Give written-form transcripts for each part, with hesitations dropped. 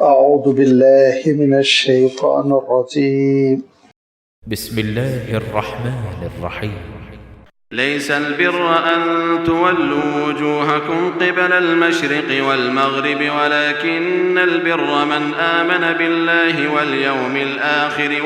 أعوذ بالله من الشيطان الرجيم بسم الله الرحمن الرحيم ليس البر أن تولوا وجوهكم قبل المشرق والمغرب ولكن البر من آمن بالله واليوم الآخر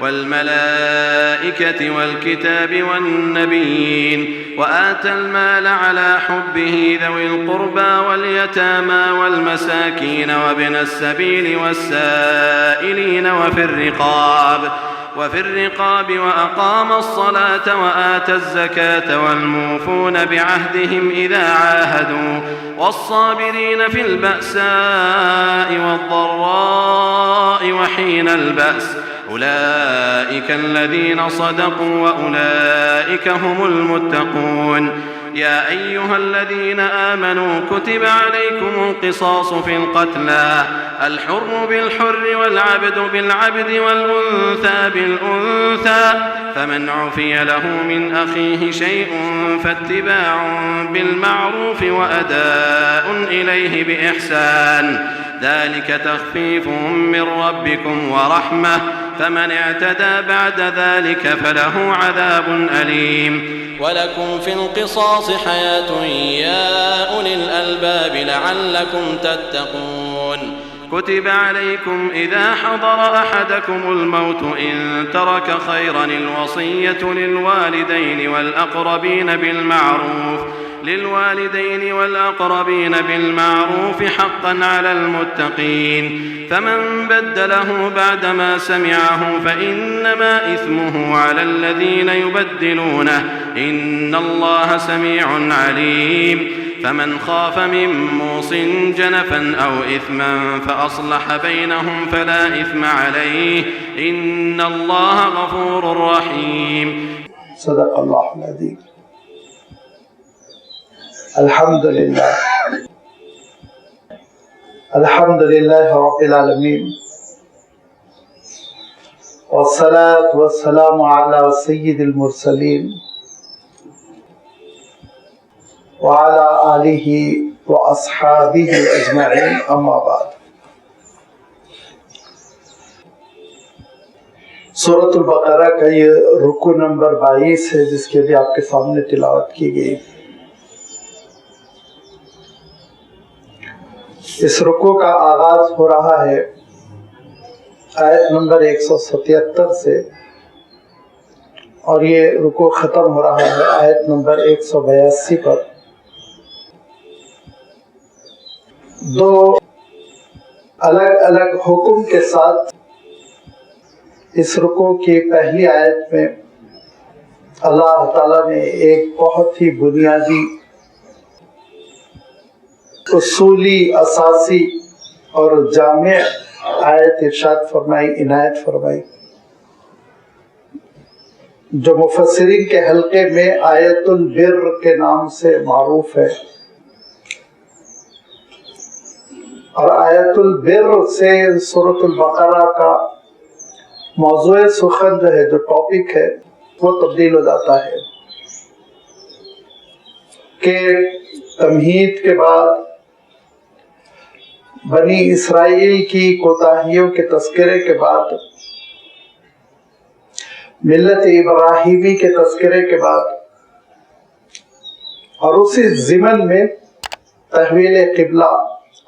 والملائكة والكتاب والنبيين وآتى المال على حبه ذوي القربى واليتامى والمساكين وابن السبيل والسائلين وفي الرقاب وأقام الصلاة وآتى الزكاة والموفون بعهدهم إذا عاهدوا والصابرين في البأساء والضراء وحين البأس أولئك الذين صدقوا وأولئك هم المتقون يا أيها الذين آمنوا كتب عليكم القصاص في القتلى الحر بالحر والعبد بالعبد والأنثى بالأنثى فمن عفي له من أخيه شيء فاتباع بالمعروف وأداء إليه بإحسان ذلك تخفيف من ربكم ورحمة فمن اعتدى بعد ذلك فله عذاب أليم ولكم في القصاص حياة يا أولي الألباب لعلكم تتقون كتب عليكم إذا حضر أحدكم الموت إن ترك خيرا الوصية للوالدين والأقربين بالمعروف حقا على المتقين فمن بدله بعدما سمعه فإنما إثمه على الذين يبدلونه إن الله سميع عليم فمن خاف من موص جنفا أو إثما فأصلح بينهم فلا إثم عليه إن الله غفور رحيم صدق الله العظيم. الحمد لله رب العالمين والصلاة والسلام على سيد المرسلين وعلى آله وأصحابه أجمعين أما بعد. سورۃ البقرہ کا یہ رکوع نمبر 22 ہے جس کی بھی آپ کے سامنے تلاوت کی گئی. اس رکوع کا آغاز ہو رہا ہے آیت نمبر 177 سے اور یہ رکوع ختم ہو رہا ہے آیت نمبر 182 پر. دو الگ الگ حکم کے ساتھ اس رکوع کی پہلی آیت میں اللہ تعالیٰ نے ایک بہت ہی بنیادی اصولی اساسی اور جامع آیت ارشاد فرمائی، عنایت فرمائی، جو مفسرین کے حلقے میں آیت البر کے نام سے معروف ہے. اور آیت البر سے سورۃ البقرہ کا موضوع سخن جو ہے، جو ٹاپک ہے، وہ تبدیل ہو جاتا ہے کہ تمہید کے بعد بنی اسرائیل کی کوتاہیوں کے تذکرے کے بعد، ملت ابراہیمی کے تذکرے کے بعد، اور اسی ضمن میں تحویل قبلہ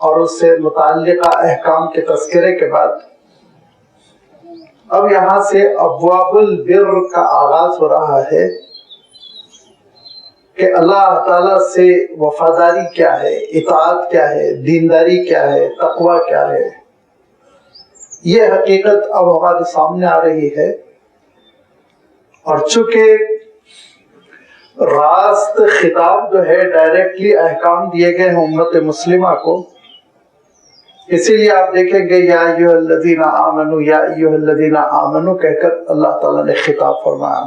اور اس سے متعلقہ احکام کے تذکرے کے بعد، اب یہاں سے ابواب البر کا آغاز ہو رہا ہے کہ اللہ تعالیٰ سے وفاداری کیا ہے، اطاعت کیا ہے، دینداری کیا ہے، تقوی کیا ہے. یہ حقیقت اب ہمارے سامنے آ رہی ہے. اور چونکہ راست خطاب جو ہے ڈائریکٹلی احکام دیے گئے ہیں امت مسلمہ کو، اسی لیے آپ دیکھیں گے یا ایھا الذین آمنوا، یا ایھا الذین آمنوا کہہ کر اللہ تعالیٰ نے خطاب فرمایا.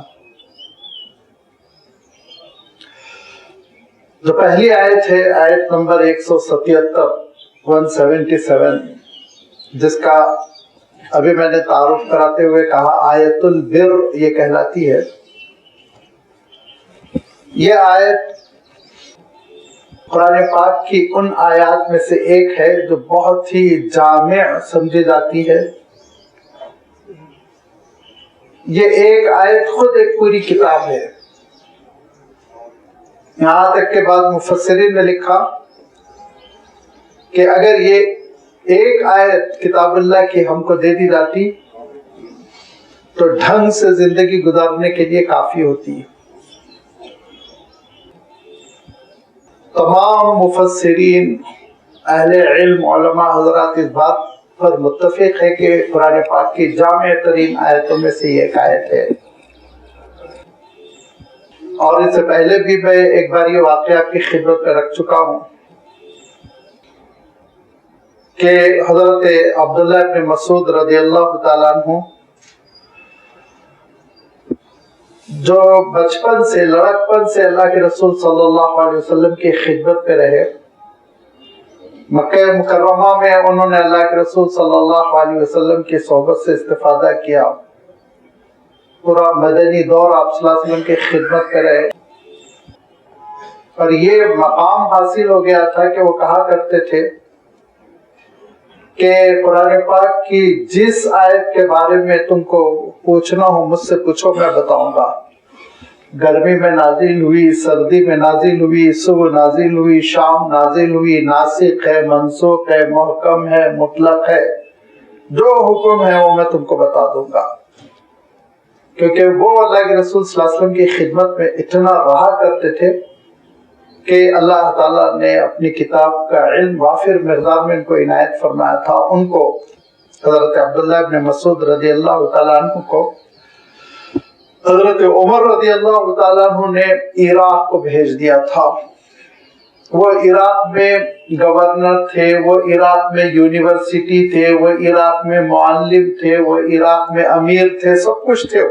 جو پہلی آیت ہے آیت نمبر 177 جس کا ابھی میں نے تعارف کراتے ہوئے کہا آیت البر یہ کہلاتی ہے. یہ آیت قرآن پاک کی ان آیات میں سے ایک ہے جو بہت ہی جامع سمجھی جاتی ہے. یہ ایک آیت خود ایک پوری کتاب ہے. یہاں تک کہ بعض مفسرین نے لکھا کہ اگر یہ ایک آیت کتاب اللہ کی ہم کو دے دی جاتی تو ڈھنگ سے زندگی گزارنے کے لیے کافی ہوتی. تمام مفسرین، اہل علم، علماء حضرات اس بات پر متفق ہے کہ قرآن پاک کی جامع ترین آیتوں میں سے یہ ایک آیت ہے. اور اس سے پہلے بھی میں ایک بار یہ واقعہ آپ کی خدمت میں رکھ چکا ہوں کہ حضرت عبداللہ ابن مسعود رضی اللہ تعالیٰ عنہ جو بچپن سے، لڑکپن سے اللہ کے رسول صلی اللہ علیہ وسلم کی خدمت پہ رہے، مکہ مکرمہ میں انہوں نے اللہ کے رسول صلی اللہ علیہ وسلم کی صحبت سے استفادہ کیا، پورا مدنی دور آپ صلی اللہ علیہ وسلم کی خدمت پہ رہے، اور یہ مقام حاصل ہو گیا تھا کہ وہ کہا کرتے تھے کہ قرآن پاک کی جس آیت کے بارے میں تم کو پوچھنا ہو مجھ سے پوچھو، میں بتاؤں گا. گرمی میں نازل ہوئی، سردی میں نازل ہوئی، صبح نازل ہوئی، شام نازل ہوئی، ناسخ ہے، منسوخ ہے، محکم ہے، مطلق ہے، جو حکم ہے وہ میں تم کو بتا دوں گا. کیونکہ وہ اللہ کے رسول صلی اللہ علیہ وسلم کی خدمت میں اتنا رہا کرتے تھے کہ اللہ تعالیٰ نے اپنی کتاب کا علم وافر مقدار میں ان کو عنایت فرمایا تھا. ان کو حضرت عبداللہ ابن مسعود رضی اللہ تعالیٰ عنہ کو حضرت عمر رضی اللہ تعالیٰ عنہ نے عراق کو بھیج دیا تھا. وہ عراق میں گورنر تھے، وہ عراق میں یونیورسٹی تھے، وہ عراق میں معلم تھے، وہ عراق میں امیر تھے، سب کچھ تھے.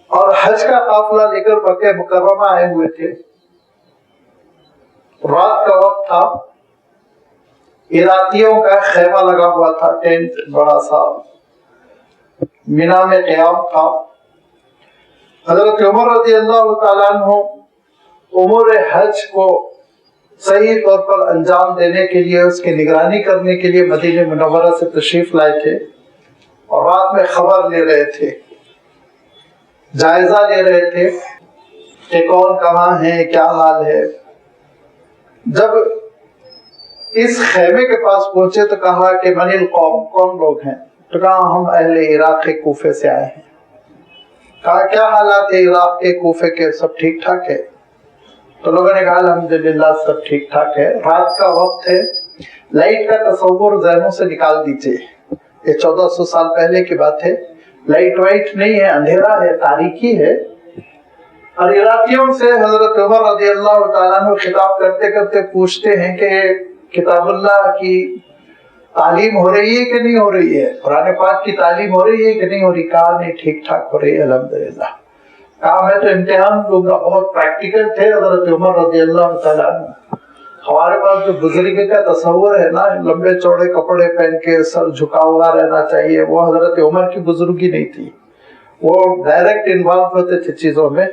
اور حج کا قافلہ لے کر مکہ مکرمہ آئے ہوئے تھے. رات کا وقت تھا، عراقیوں کا خیمہ لگا ہوا تھا، ٹینٹ بڑا سا مینا میں قیام تھا. حضرت عمر رضی اللہ تعالیٰ عنہ امور حج کو صحیح طور پر انجام دینے کے لیے، اس کی نگرانی کرنے کے لیے مدینہ منورہ سے تشریف لائے تھے، اور رات میں خبر لے رہے تھے، جائزہ لے رہے تھے کہ کون کہاں ہے، کیا حال ہے. جب اس خیمے کے پاس پہنچے تو کہا کہ من القوم، کون لوگ ہیں؟ تو کہا ہم اہل عراق کے کوفے سے آئے ہیں. کہا کیا حالات ہے عراق کے، کوفے کے؟ سب ٹھیک ٹھاک ہے؟ تو لوگوں نے کہا الحمدللہ سب ٹھیک ٹھاک ہے. رات کا وقت ہے، لائٹ کا تصور ذہنوں سے نکال دیجئے. یہ 1400 سال پہلے کی بات ہے، لائٹ وائٹ نہیں ہے، اندھیرا ہے، تاریکی ہے. اور عراقیوں سے حضرت عمر رضی اللہ تعالیٰ عنہ خطاب کرتے کرتے پوچھتے ہیں کہ کتاب اللہ کی تعلیم ہو رہی ہے کہ نہیں ہو رہی ہے، قرآن پاک کی تعلیم ہو رہی ہے کہ نہیں ہو رہی؟ کہا نہیں، ٹھیک ٹھاک ہو رہی ہے الحمدللہ. کہا میں تو امتحان دوں گا. بہت پریکٹیکل تھے حضرت عمر رضی اللہ تعالیٰ عنہ. ہمارے پاس جو بزرگی کا تصور ہے نا، لمبے چوڑے کپڑے پہن کے سر جھکا ہوا رہنا چاہیے، وہ حضرت عمر کی بزرگی نہیں تھی. وہ ڈائریکٹ انوالو ہوتے تھے چیزوں میں.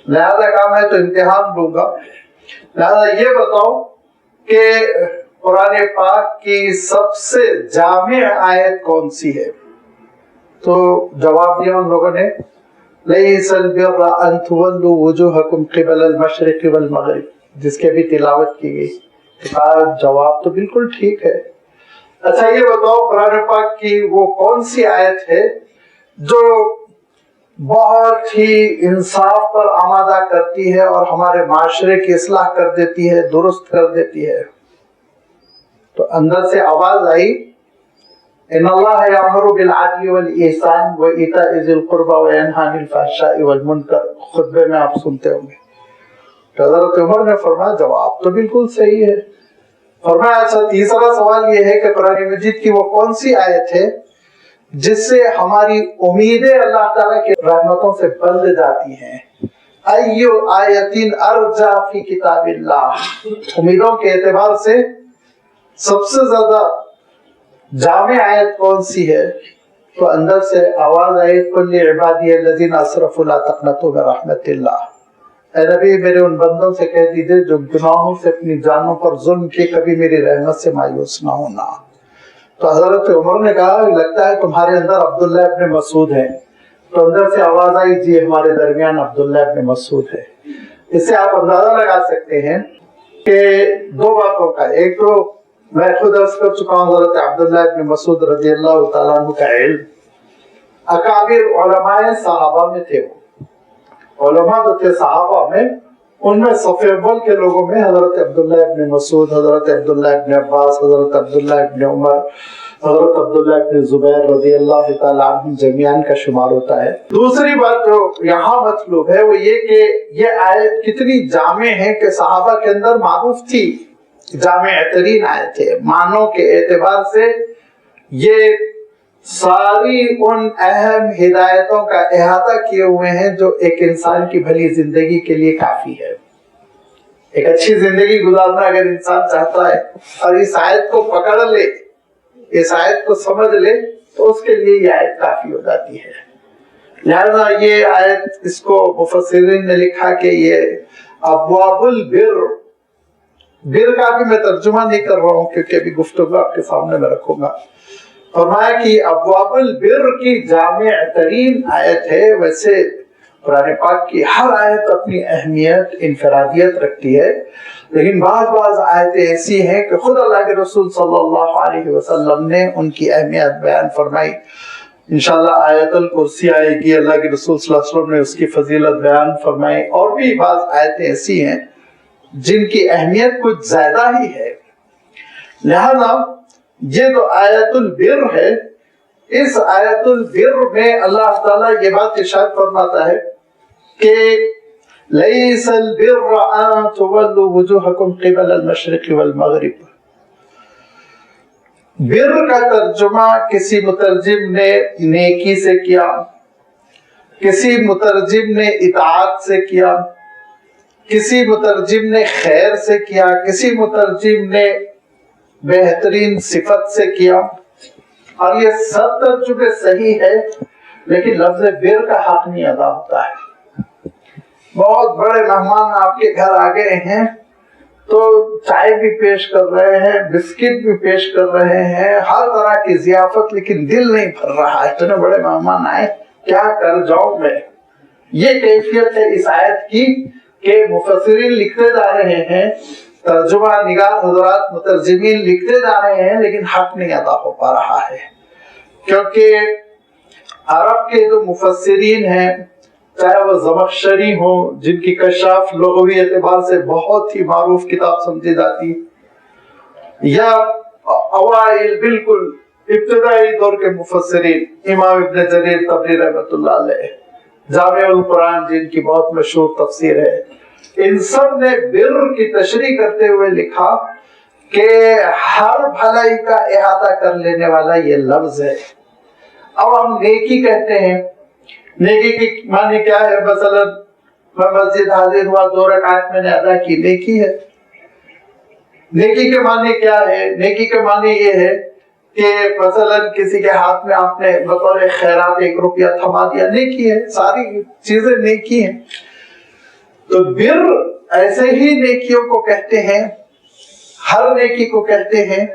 لہذا کہا میں تو امتحان دوں گا، لہذا یہ بتاؤ کہ قرآن پاک کی سب سے جامع آیت کون سی ہے؟ تو جواب دیا ان لوگوں نے لیس البر ان تولوا وجوہکم قبل المشرق والمغرب، جس کے بھی تلاوت کی گئی. کہا جواب تو بالکل ٹھیک ہے. اچھا یہ بتاؤ قرآن پاک کی وہ کون سی آیت ہے جو بہت ہی انصاف پر آمادہ کرتی ہے اور ہمارے معاشرے کی اصلاح کر دیتی ہے، درست کر دیتی ہے؟ تو اندر سے آواز آئی ان اللہ یامر بالعدل والاحسان وایتاء ذی القربى وینہی عن الفحشاء والمنکر. خطبے میں آپ سنتے ہوں گے. تو حضرت عمر نے فرمایا جواب تو بالکل صحیح ہے. فرمایا اچھا تیسرا سوال یہ ہے کہ قرآن مجید کی وہ کون سی آیت ہے جس سے ہماری امیدیں اللہ تعالیٰ کی رحمتوں سے بندھ جاتی ہیں؟ ایو آیتین ارجا فی کتاب اللہ، امیدوں کے اعتبار سے سب سے زیادہ جامع آیت کون سی ہے؟ تو اندر سے آواز آئی قل لعبادی الذین اسرفوا لا تقنطوا من رحمت اللہ. اے نبی میرے ان بندوں سے کہہ دیجئے جو گناہوں سے اپنی جانوں پر ظلم کیے کبھی میری رحمت سے مایوس نہ ہونا۔ تو حضرت عمر نے کہا لگتا ہے تمہارے اندر عبداللہ ابن مسعود ہے، تو اندر سے آواز آئی جی ہمارے درمیان عبداللہ ابن مسعود ہے۔ اس سے آپ اندازہ لگا سکتے ہیں کہ دو باتوں کا، ایک تو میں خود عرض کر چکا ہوں حضرت عبداللہ ابن مسعود رضی اللہ تعالیٰ عنہ کا علم اکابر علماء صحابہ میں تھے، وہ علماء جو تھے صحابہ میں، ان میں صف اول کے لوگوں میں حضرت عبداللہ ابن مسعود، حضرت عبداللہ ابن عباس، حضرت عبداللہ ابن عمر، حضرت عبداللہ ابن زبیر رضی اللہ تعالیٰ عنہ جمیعاً کا شمار ہوتا ہے۔ دوسری بات جو یہاں مطلوب ہے وہ یہ کہ یہ آیت کتنی جامع ہے کہ صحابہ کے اندر معروف تھی، جامع ترین آیت ہے، معنوں کے اعتبار سے یہ ساری ان اہم ہدایتوں کا احاطہ کیے ہوئے ہیں جو ایک انسان کی بھلی زندگی کے لیے کافی ہے۔ ایک اچھی زندگی گزارنا اگر انسان چاہتا ہے اور اس آیت کو پکڑ لے، اس آیت کو سمجھ لے، تو اس کے لیے یہ آیت کافی ہو جاتی ہے۔ لہذا یہ آیت، اس کو مفسرین نے لکھا کہ یہ ابواب البر، بر کا بھی میں ترجمہ نہیں کر رہا ہوں کیونکہ ابھی گفتگو آپ کے سامنے میں رکھوں گا، فرمایا کہ ابواب البر کی جامع ترین آیت ہے۔ ویسے قرآن پاک کی ہر آیت اپنی اہمیت، انفرادیت رکھتی ہے، لیکن بعض آیتیں ایسی ہیں کہ خود اللہ کے رسول صلی اللہ علیہ وسلم نے ان کی اہمیت بیان فرمائی۔ انشاءاللہ آیت الکرسی آئے گی، اللہ کے رسول صلی اللہ علیہ وسلم نے اس کی فضیلت بیان فرمائی، اور بھی بعض آیتیں ایسی ہیں جن کی اہمیت کچھ زیادہ ہی ہے۔ لہذا یہ جو آیت البر ہے، اس آیت البر میں اللہ تعالیٰ یہ بات ارشاد فرماتا ہے کہ لَيْسَ الْبِرَّ أَن تُوَلُّوا وُجُوهَكُمْ قِبَلَ الْمَشْرِقِ وَالْمَغْرِبِ۔ بر کا ترجمہ کسی مترجم نے نیکی سے کیا، کسی مترجم نے اطاعت سے کیا، کسی مترجم نے خیر سے کیا، کسی مترجم نے بہترین صفت سے کیا، اور یہ سب ترجمے صحیح ہے، لیکن لفظ بر کا حق نہیں ادا ہوتا ہے۔ بہت بڑے مہمان آپ کے گھر آ گئے ہیں تو چائے بھی پیش کر رہے ہیں، بسکٹ بھی پیش کر رہے ہیں، ہر طرح کی ضیافت، لیکن دل نہیں بھر رہا، اتنے بڑے مہمان آئے، کیا کر جاؤں میں۔ یہ کیفیت ہے اس آیت کی کہ مفسرین لکھتے جا رہے ہیں، ترجمہ نگار حضرات مترجمین لکھتے جا رہے ہیں، لیکن حق نہیں ادا ہو پا رہا ہے، کیونکہ عرب کے جو مفسرین ہیں، چاہے وہ زمخشری ہوں جن کی کشاف لغوی اعتبار سے بہت ہی معروف کتاب سمجھی جاتی، یا اوائل بالکل ابتدائی دور کے مفسرین امام ابن جریر طبری رحمۃ اللہ علیہ، جامع القرآن جن کی بہت مشہور تفسیر ہے، ان سب نے بر کی تشریح کرتے ہوئے لکھا کہ ہر بھلائی کا احاطہ کر لینے والا یہ لفظ ہے۔ اب ہم نیکی کہتے ہیں، نیکی کی معنی کیا ہے؟ مثلا میں مسجد حاضر ہوا، 2 رکعت میں نے ادا کی، نیکی ہے۔ نیکی کے معنی کیا ہے؟ نیکی کے معنی یہ ہے کہ مثلا کسی کے ہاتھ میں آپ نے بطور خیرات 1 روپیہ تھما دیا، نیکی ہے، ساری چیزیں نیکی ہیں۔ تو بر ایسے ہی نیکیوں کو کہتے ہیں، ہر نیکی کو کہتے ہیں،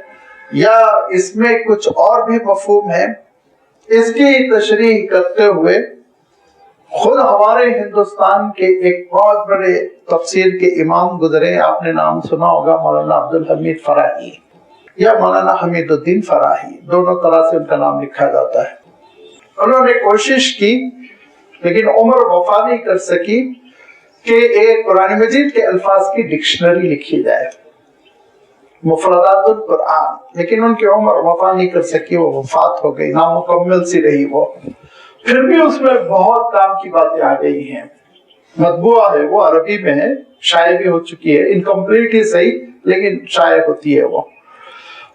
یا اس میں کچھ اور بھی مفہوم ہے۔ اس کی تشریح کرتے ہوئے خود ہمارے ہندوستان کے ایک بہت بڑے تفسیر کے امام گزرے، آپ نے نام سنا ہوگا، مولانا عبدالحمید فراہی یا مولانا حمید الدین فراہی، دونوں طرح سے ان کا نام لکھا جاتا ہے۔ انہوں نے کوشش کی لیکن عمر وفا نہیں کر سکی کہ ایک قرآن مجید کے الفاظ کی ڈکشنری لکھی جائے، مفردات القرآن، لیکن ان کی عمر وفا نہیں کر سکی، وہ وفات ہو گئی، نامکمل سی رہی وہ۔ پھر بھی اس میں بہت کام کی باتیں آ گئی ہیں، مطبوعہ ہے وہ، عربی میں ہے، شائع بھی ہو چکی ہے، انکمپلیٹ ہی صحیح لیکن شائع ہوتی ہے وہ۔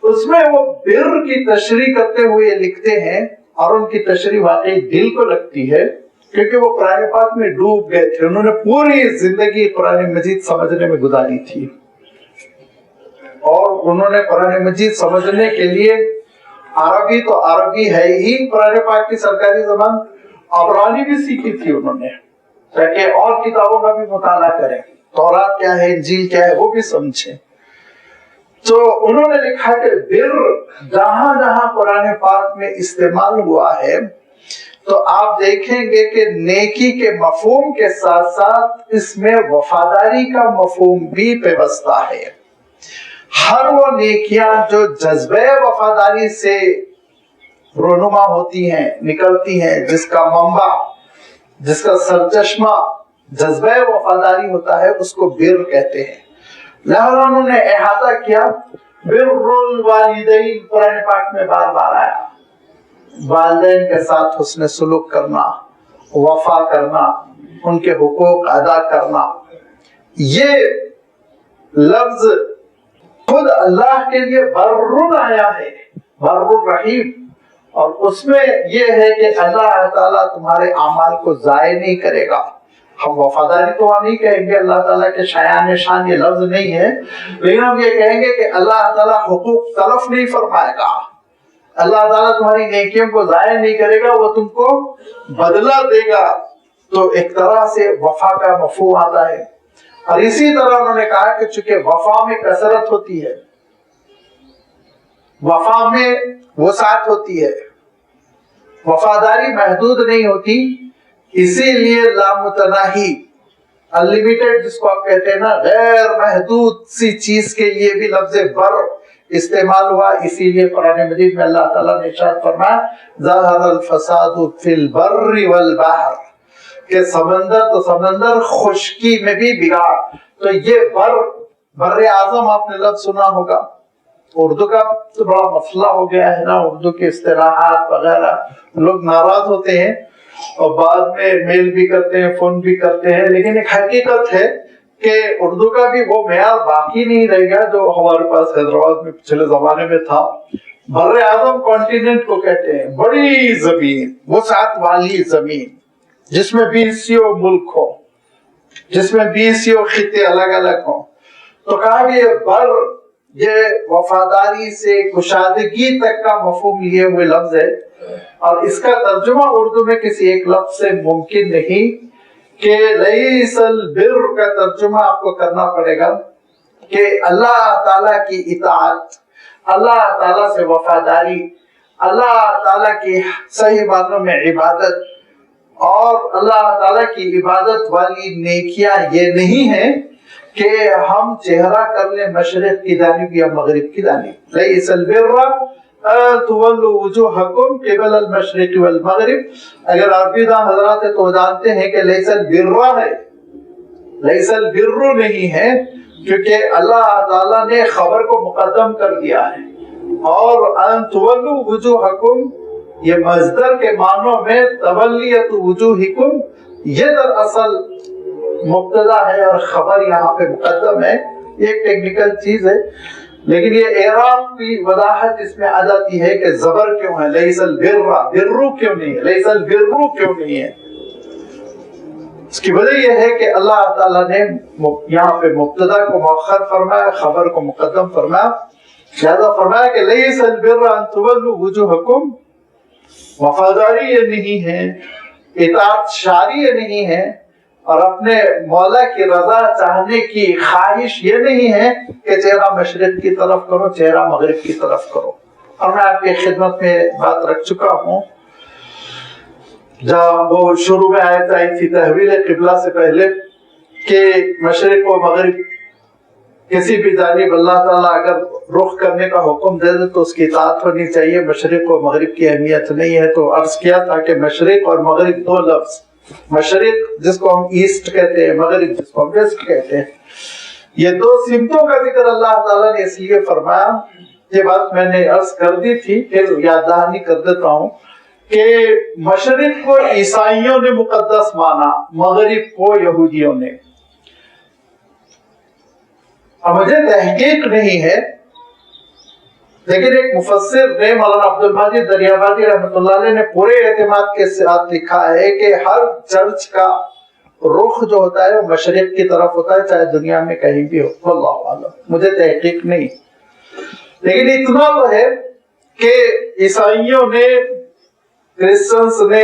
اس میں وہ بر کی تشریح کرتے ہوئے لکھتے ہیں، اور ان کی تشریح واقعی دل کو لگتی ہے، کیونکہ وہ قرآن پاک میں ڈوب گئے تھے، انہوں نے پوری زندگی قرآن مجید سمجھنے میں گزاری تھی، اور انہوں نے قرآن مجید سمجھنے کے لیے عربی تو عربی ہے ہی قرآن پاک کی سرکاری زبان، عبرانی بھی سیکھی تھی انہوں نے، تاکہ اور کتابوں کا بھی مطالعہ کریں، تورات کیا ہے، انجیل کیا ہے، وہ بھی سمجھیں۔ تو انہوں نے لکھا کہ بر جہاں جہاں قرآن پاک میں استعمال ہوا ہے تو آپ دیکھیں گے کہ نیکی کے مفہوم کے ساتھ ساتھ اس میں وفاداری کا مفہوم بھی پیوستہ ہے۔ ہر وہ نیکیاں جو جذبہ وفاداری سے رونما ہوتی ہیں، نکلتی ہیں، جس کا منبع، جس کا سرچشمہ جذبہ وفاداری ہوتا ہے، اس کو بر کہتے ہیں۔ لہذا انہوں نے احاطہ کیا، بر الوالدین قرآن پاک میں بار بار آیا، والدین کے ساتھ حسن سلوک کرنا، وفا کرنا، ان کے حقوق ادا کرنا۔ یہ لفظ خود اللہ کے لیے برٌ آیا ہے، بر الرحیم، اور اس میں یہ ہے کہ اللہ تعالیٰ تمہارے اعمال کو ضائع نہیں کرے گا۔ ہم وفاداری تو نہیں کہیں گے، اللہ تعالیٰ کے شایان شان یہ لفظ نہیں ہے، لیکن ہم یہ کہیں گے کہ اللہ تعالیٰ حقوق تلف نہیں فرمائے گا، اللہ تعالیٰ تمہاری نیکیوں کو ضائع نہیں کرے گا، وہ تم کو بدلہ دے گا۔ تو ایک طرح سے وفا کا مفہوم آتا ہے۔ اور اسی طرح انہوں نے کہا کہ چونکہ وفا میں کثرت ہوتی ہے، وفا میں وسعت ہوتی ہے، وفاداری محدود نہیں ہوتی، اسی لیے لامتناہی، انلیمیٹڈ جس کو آپ کہتے ہیں نا، غیر محدود سی چیز کے لیے بھی لفظ بر استعمال ہوا۔ اسی لیے قرآن مجید میں اللہ تعالیٰ نے ارشاد فرمایا ظہر الفساد فی البر والبحر، کہ سمندر تو سمندر، خشکی میں بھی بگاڑ۔ تو یہ بر اعظم آپ نے لفظ سنا ہوگا۔ اردو کا تو بڑا مسئلہ ہو گیا ہے نا، اردو کے اصطلاحات وغیرہ، لوگ ناراض ہوتے ہیں اور بعد میں میل بھی کرتے ہیں، فون بھی کرتے ہیں، لیکن ایک حقیقت ہے کہ اردو کا بھی وہ معیار باقی نہیں رہ گیا جو ہمارے پاس حیدرآباد میں پچھلے زمانے میں تھا۔ بر اعظم کانٹیننٹ کو کہتے ہیں، بڑی زمین، وسعت والی زمین، جس میں 20 ملک ہو، جس میں 20 خطے الگ الگ ہوں۔ تو کہا کہ یہ بر، یہ وفاداری سے کشادگی تک کا مفہوم لیے ہوئے لفظ ہے، اور اس کا ترجمہ اردو میں کسی ایک لفظ سے ممکن نہیں، کہ لیس البر کا ترجمہ آپ کو کرنا پڑے گا کہ اللہ تعالیٰ کی اطاعت، اللہ تعالیٰ سے وفاداری، اللہ تعالیٰ کی صحیح معنوں میں عبادت، اور اللہ تعالیٰ کی عبادت والی نیکیاں یہ نہیں ہیں کہ ہم چہرہ کر لیں مشرق کی جانب یا مغرب کی جانب۔ لیس البر تولوا وجوہکم قبل المشرق والمغرب۔ اگر عربی دان حضرات ہے تو جانتے ہیں کہ لیس البر ہے، لیس البر نہیں ہے، کیونکہ اللہ تعالیٰ نے خبر کو مقدم کر دیا ہے، اور ان تولوا وجوہکم یہ مصدر کے معنوں میں تولیت وجوہکم، یہ دراصل مبتدا ہے اور خبر یہاں پہ مقدم ہے۔ یہ ایک ٹیکنیکل چیز ہے، لیکن یہ اعراب کی وضاحت اس میں آ جاتی ہے کہ زبر کیوں ہے، لیس البر، برو کیوں نہیں ہے، لیس البرو کیوں نہیں ہے۔ اس کی وجہ یہ ہے کہ اللہ تعالیٰ نے یہاں پہ مبتدا کو مؤخر فرمایا، خبر کو مقدم فرمایا، لہذا فرمایا کہ لیس البر ان تولوا وجوہکم، وفاداری یہ نہیں ہے، اطاعت شاری یہ نہیں ہے، اور اپنے مولا کی رضا چاہنے کی خواہش یہ نہیں ہے کہ چہرہ مشرق کی طرف کرو، چہرہ مغرب کی طرف کرو۔ اور میں آپ کی خدمت میں بات رکھ چکا ہوں، جب وہ شروع میں آیت آئی تھی تحویل قبلہ سے پہلے کہ مشرق و مغرب کسی بھی جانب اللہ تعالیٰ اگر رخ کرنے کا حکم دے دے تو اس کی اطاعت ہونی چاہیے، مشرق و مغرب کی اہمیت نہیں ہے۔ تو عرض کیا تھا کہ مشرق اور مغرب دو لفظ، مشرق جس کو ہم ایسٹ کہتے ہیں، مغرب جس کو ہم ویسٹ کہتے ہیں، یہ دو سمتوں کا ذکر اللہ تعالیٰ نے اس لیے فرمایا۔ یہ بات میں نے عرض کر دی تھی، پھر یاد دہانی کر دیتا ہوں کہ مشرق کو عیسائیوں نے مقدس مانا، مغرب کو یہودیوں نے۔ اب مجھے تحقیق نہیں ہے، لیکن ایک مفسر نے مولانا عبد المجید دریابادی رحمۃ اللہ علیہ نے پورے اعتماد کے ساتھ لکھا ہے کہ ہر چرچ کا رخ جو ہوتا ہے وہ مشرق کی طرف ہوتا ہے، چاہے دنیا میں کہیں بھی ہو۔ واللہ اعلم، مجھے تحقیق نہیں، لیکن اتنا تو ہے کہ عیسائیوں نے، کرسچنس نے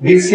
20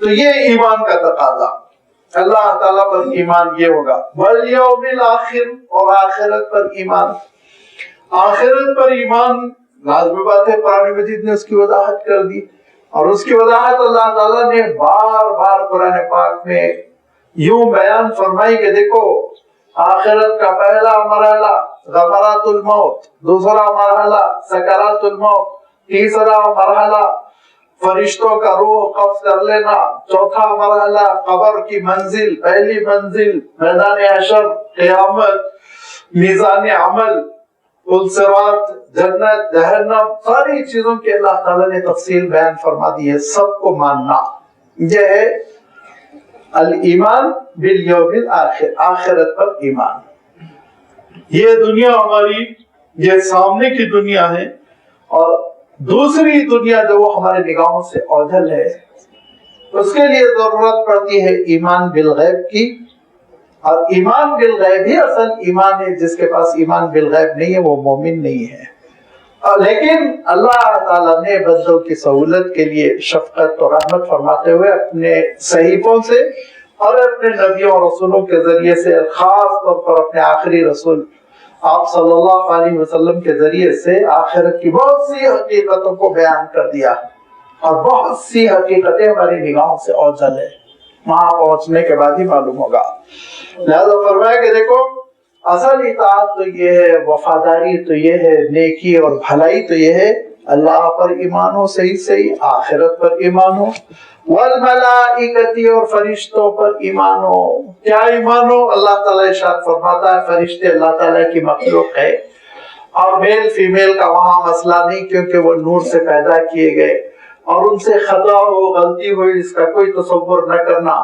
تو یہ ایمان کا تقاضا، اللہ تعالیٰ پر ایمان یہ ہوگا، والیوم الآخر، اور آخرت پر ایمان۔ آخرت پر ایمان لازمی بات ہے، قرآن مجید نے اس کی وضاحت کر دی، اور اس کی وضاحت اللہ تعالیٰ نے بار بار قرآن پاک میں یوں بیان فرمائی کہ دیکھو آخرت کا پہلا مرحلہ غمرات الموت، دوسرا مرحلہ سکرات الموت، تیسرا مرحلہ فرشتوں کا روح قبض کر لینا، چوتھا مرحلہ قبر کی منزل، پہلی منزل میدان حشر، قیامت، میزان عمل، پل صراط، جنت، جہنم، ساری چیزوں کی اللہ تعالیٰ نے تفصیل بیان فرما دی ہے، سب کو ماننا۔ یہ ہے الایمان بالیوم الآخر، آخرت پر ایمان۔ یہ دنیا ہماری یہ سامنے کی دنیا ہے، اور دوسری دنیا جو وہ ہمارے نگاہوں سے اوجھل ہے، اس کے لیے ضرورت پڑتی ہے ایمان بالغیب کی، اور ایمان بالغیب ہی اصل ایمان ہے۔ جس کے پاس ایمان بالغیب نہیں ہے وہ مومن نہیں ہے۔ لیکن اللہ تعالیٰ نے بندوں کی سہولت کے لیے شفقت اور رحمت فرماتے ہوئے اپنے صحیفوں سے اور اپنے نبیوں اور رسولوں کے ذریعے سے، خاص طور پر اپنے آخری رسول آپ صلی اللہ علیہ وسلم کے ذریعے سے آخرت کی بہت سی حقیقتوں کو بیان کر دیا، اور بہت سی حقیقتیں ہماری نگاہوں سے اوجھل ہے، وہاں پہنچنے کے بعد ہی معلوم ہوگا۔ لہذا فرمایا کہ دیکھو اصل اطاعت تو یہ ہے، وفاداری تو یہ ہے، نیکی اور بھلائی تو یہ ہے اللہ پر ایمان ہو، صحیح آخرت پر ایمان ہو، والملائکتی، اور فرشتوں پر ایمان ہو۔ کیا ایمان ہو؟ اللہ تعالیٰ ارشاد فرماتا ہے فرشتے اللہ تعالیٰ کی مخلوق ہے، اور میل فیمیل کا وہاں مسئلہ نہیں، کیونکہ وہ نور سے پیدا کیے گئے، اور ان سے خطا ہو، غلطی ہوئی، اس کا کوئی تصور نہ کرنا،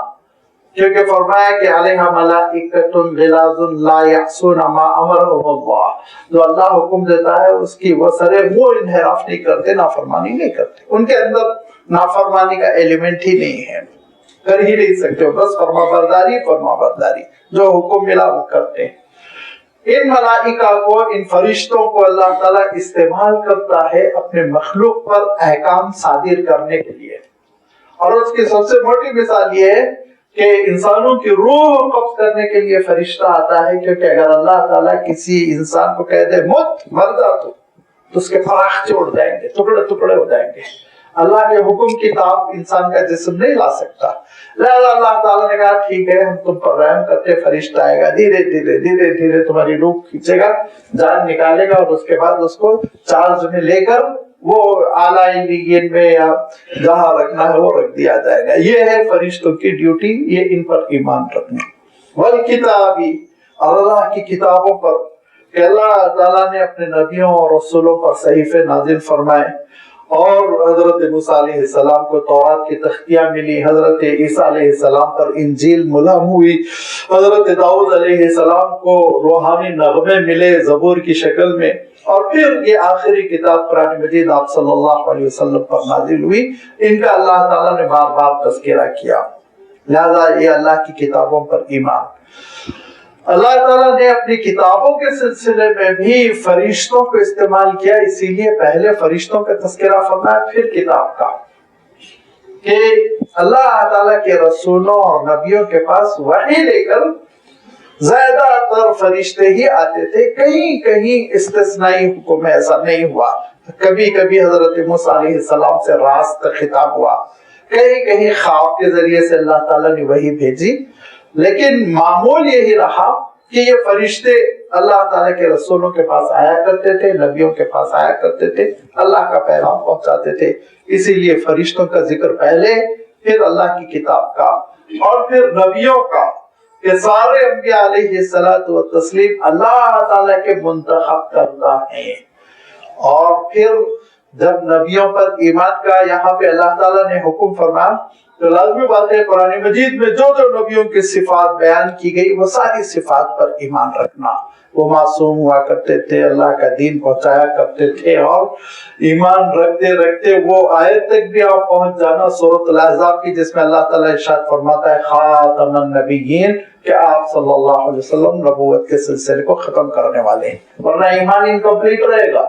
کیونکہ فرمایا کہ علیہ ملائکۃ غلاظ لا یعصون ما امرهم اللہ، جو اللہ حکم دیتا ہے اس کی وہ سرے منہ انحراف نہیں کرتے، نافرمانی نہیں کرتے، ان کے اندر نافرمانی کا ایلیمنٹ ہی نہیں ہے، کر ہی نہیں سکتے، بس فرما برداری جو حکم ملا وہ کرتے ہیں۔ ان ملائکہ کو، ان فرشتوں کو اللہ تعالیٰ استعمال کرتا ہے اپنے مخلوق پر احکام صادر کرنے کے لیے، اور اس کی سب سے موٹی مثال یہ ہے کہ انسانوں کی روح قبض کرنے کے لیے فرشتہ آتا ہے، کیونکہ اگر اللہ تعالیٰ کسی انسان کو کہہ دے مر جا تو اس کے فراخ اڑ جائیں گے، ٹکڑے ہو جائیں گے۔ اللہ کے حکم کی تاب انسان کا جسم نہیں لا سکتا، لہذا اللہ تعالیٰ نے کہا ٹھیک ہے ہم تم پر رحم کرتے، فرشتہ آئے گا، دھیرے دھیرے تمہاری روح کھینچے گا، جان نکالے گا، اور اس کے بعد اس کو چارج میں لے کر وہ اعلیٰ علیین میں یا جہاں رکھنا ہے وہ رکھ دیا جائے گا۔ یہ ہے فرشتوں کی ڈیوٹی، یہ ان پر ایمان رکھنا۔ والکتابی، اور اللہ کی کتابوں پر، کہ اللہ تعالیٰ نے اپنے نبیوں اور رسولوں پر صحیفے نازل فرمائے، اور حضرت موسیٰ علیہ السلام کو تورات کی تختیاں ملی، حضرت عیسیٰ علیہ السلام پر انجیل ملہم ہوئی، حضرت داؤد علیہ السلام کو روحانی نغمے ملے زبور کی شکل میں، اور پھر یہ آخری کتاب قرآن مجید آپ صلی اللہ علیہ وسلم پر نازل ہوئی۔ ان کا اللہ تعالیٰ نے بار بار تذکرہ کیا، لہذا یہ اللہ کی کتابوں پر ایمان۔ اللہ تعالیٰ نے اپنی کتابوں کے سلسلے میں بھی فرشتوں کو استعمال کیا، اسی لیے پہلے فرشتوں کا تذکرہ فرمایا پھر کتاب کا، کہ اللہ تعالیٰ کے رسولوں اور نبیوں کے پاس وحی لے کر زیادہ تر فرشتے ہی آتے تھے، کہیں استثنائی حکم ایسا نہیں ہوا، کبھی حضرت موسیٰ علیہ السلام سے راست خطاب ہوا، کہیں خواب کے ذریعے سے اللہ تعالیٰ نے وحی بھیجی، لیکن معمول یہی رہا کہ یہ فرشتے اللہ تعالیٰ کے رسولوں کے پاس آیا کرتے تھے، نبیوں کے پاس آیا کرتے تھے، اللہ کا پیغام پہنچاتے تھے، اسی لیے فرشتوں کا ذکر پہلے، پھر اللہ کی کتاب کا، اور پھر نبیوں کا، کہ سارے انبیاء علیہ السلام اللہ تعالیٰ کے منتخب کردہ ہیں۔ اور پھر جب نبیوں پر ایمان کا یہاں پہ اللہ تعالیٰ نے حکم فرمایا، تو لازمی بات ہے قرآن مجید میں جو نبیوں کی صفات بیان کی گئی وہ ساری صفات پر ایمان رکھنا۔ وہ معصوم ہوا کرتے تھے، اللہ کا دین پہنچایا کرتے تھے، اور ایمان رکھتے رکھتے وہ آیت تک بھی آپ پہنچ جانا سورۃ الاحزاب کی، جس میں اللہ تعالیٰ ارشاد فرماتا ہے خاتم النبیین، کہ آپ صلی اللہ علیہ وسلم نبوت کے سلسلے کو ختم کرنے والے ہیں، ورنہ ایمان انکمپلیٹ رہے گا۔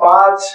5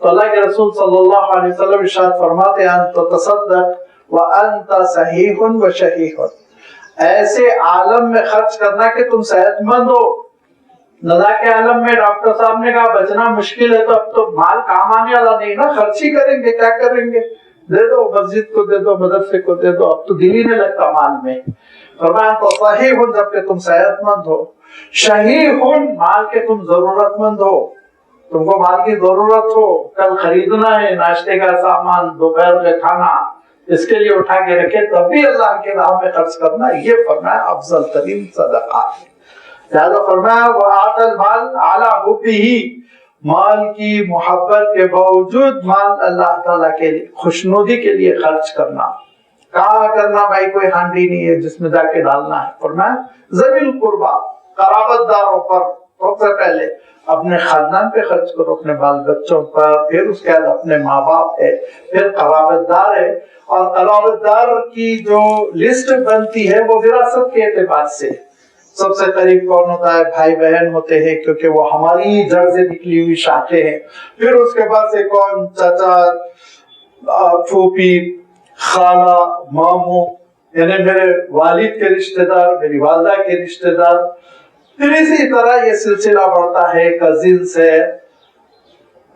تو اللہ کے رسول صلی اللہ علیہ وسلم ارشاد فرماتے ہیں انت تصدق وانت صحیح و شحیح، ایسے عالم میں خرچ کرنا کہ تم صحت مند ہو۔ نزا کے عالم میں ڈاکٹر صاحب نے کہا بچنا مشکل ہے، تو اب تو مال کام آنے والا نہیں نا، خرچ ہی کریں گے، کیا کریں گے، دے دو مسجد کو، دے دو مدرسے کو، دے دو، اب تو دل ہی نہیں لگتا مال میں۔ فرمایا تو صحیح ہوں، جب کہ تم صحت مند ہو، شحیح ہوں، مال کے تم ضرورت مند ہو، تم کو مال کی ضرورت ہو، کل خریدنا ہے ناشتے کا سامان، دوپہر کا کھانا، اس کے لیے اٹھا کے رکھے، تب بھی اللہ کے راہ میں خرچ کرنا، یہ فرمایا افضل ترین صدقہ ہے۔ لہذا فرمایا وَآتَ الْمَالَ عَلَى حُبِّهِ، مال کی محبت کے باوجود مال اللہ تعالیٰ کے لیے خوشنودی کے لیے خرچ کرنا۔ کہاں کرنا بھائی؟ کوئی ہانڈی نہیں ہے جس میں جا کے ڈالنا ہے۔ فرمایا ذوی القربیٰ، قرابت داروں پر، سب سے پہلے اپنے خاندان پہ خرچ کرو، اپنے بال بچوں پر، پھر اس کے بعد اپنے ماں باپ ہے، پھر قرابت دار ہے، اور قرابت دار کی جو لسٹ بنتی ہے وہ وراثت کے اعتبار سے سب سے قریب کون ہوتا ہے؟ بھائی بہن ہوتے ہیں، کیونکہ وہ ہماری جڑ سے نکلی ہوئی شاخیں ہیں۔ پھر اس کے بعد سے کون؟ چچا، پھوپھی، خالہ، ماموں، یعنی میرے والد کے رشتہ دار، میری والدہ کے رشتہ دار، پھر اسی طرح یہ سلسلہ بڑھتا ہے، کزنز ہے،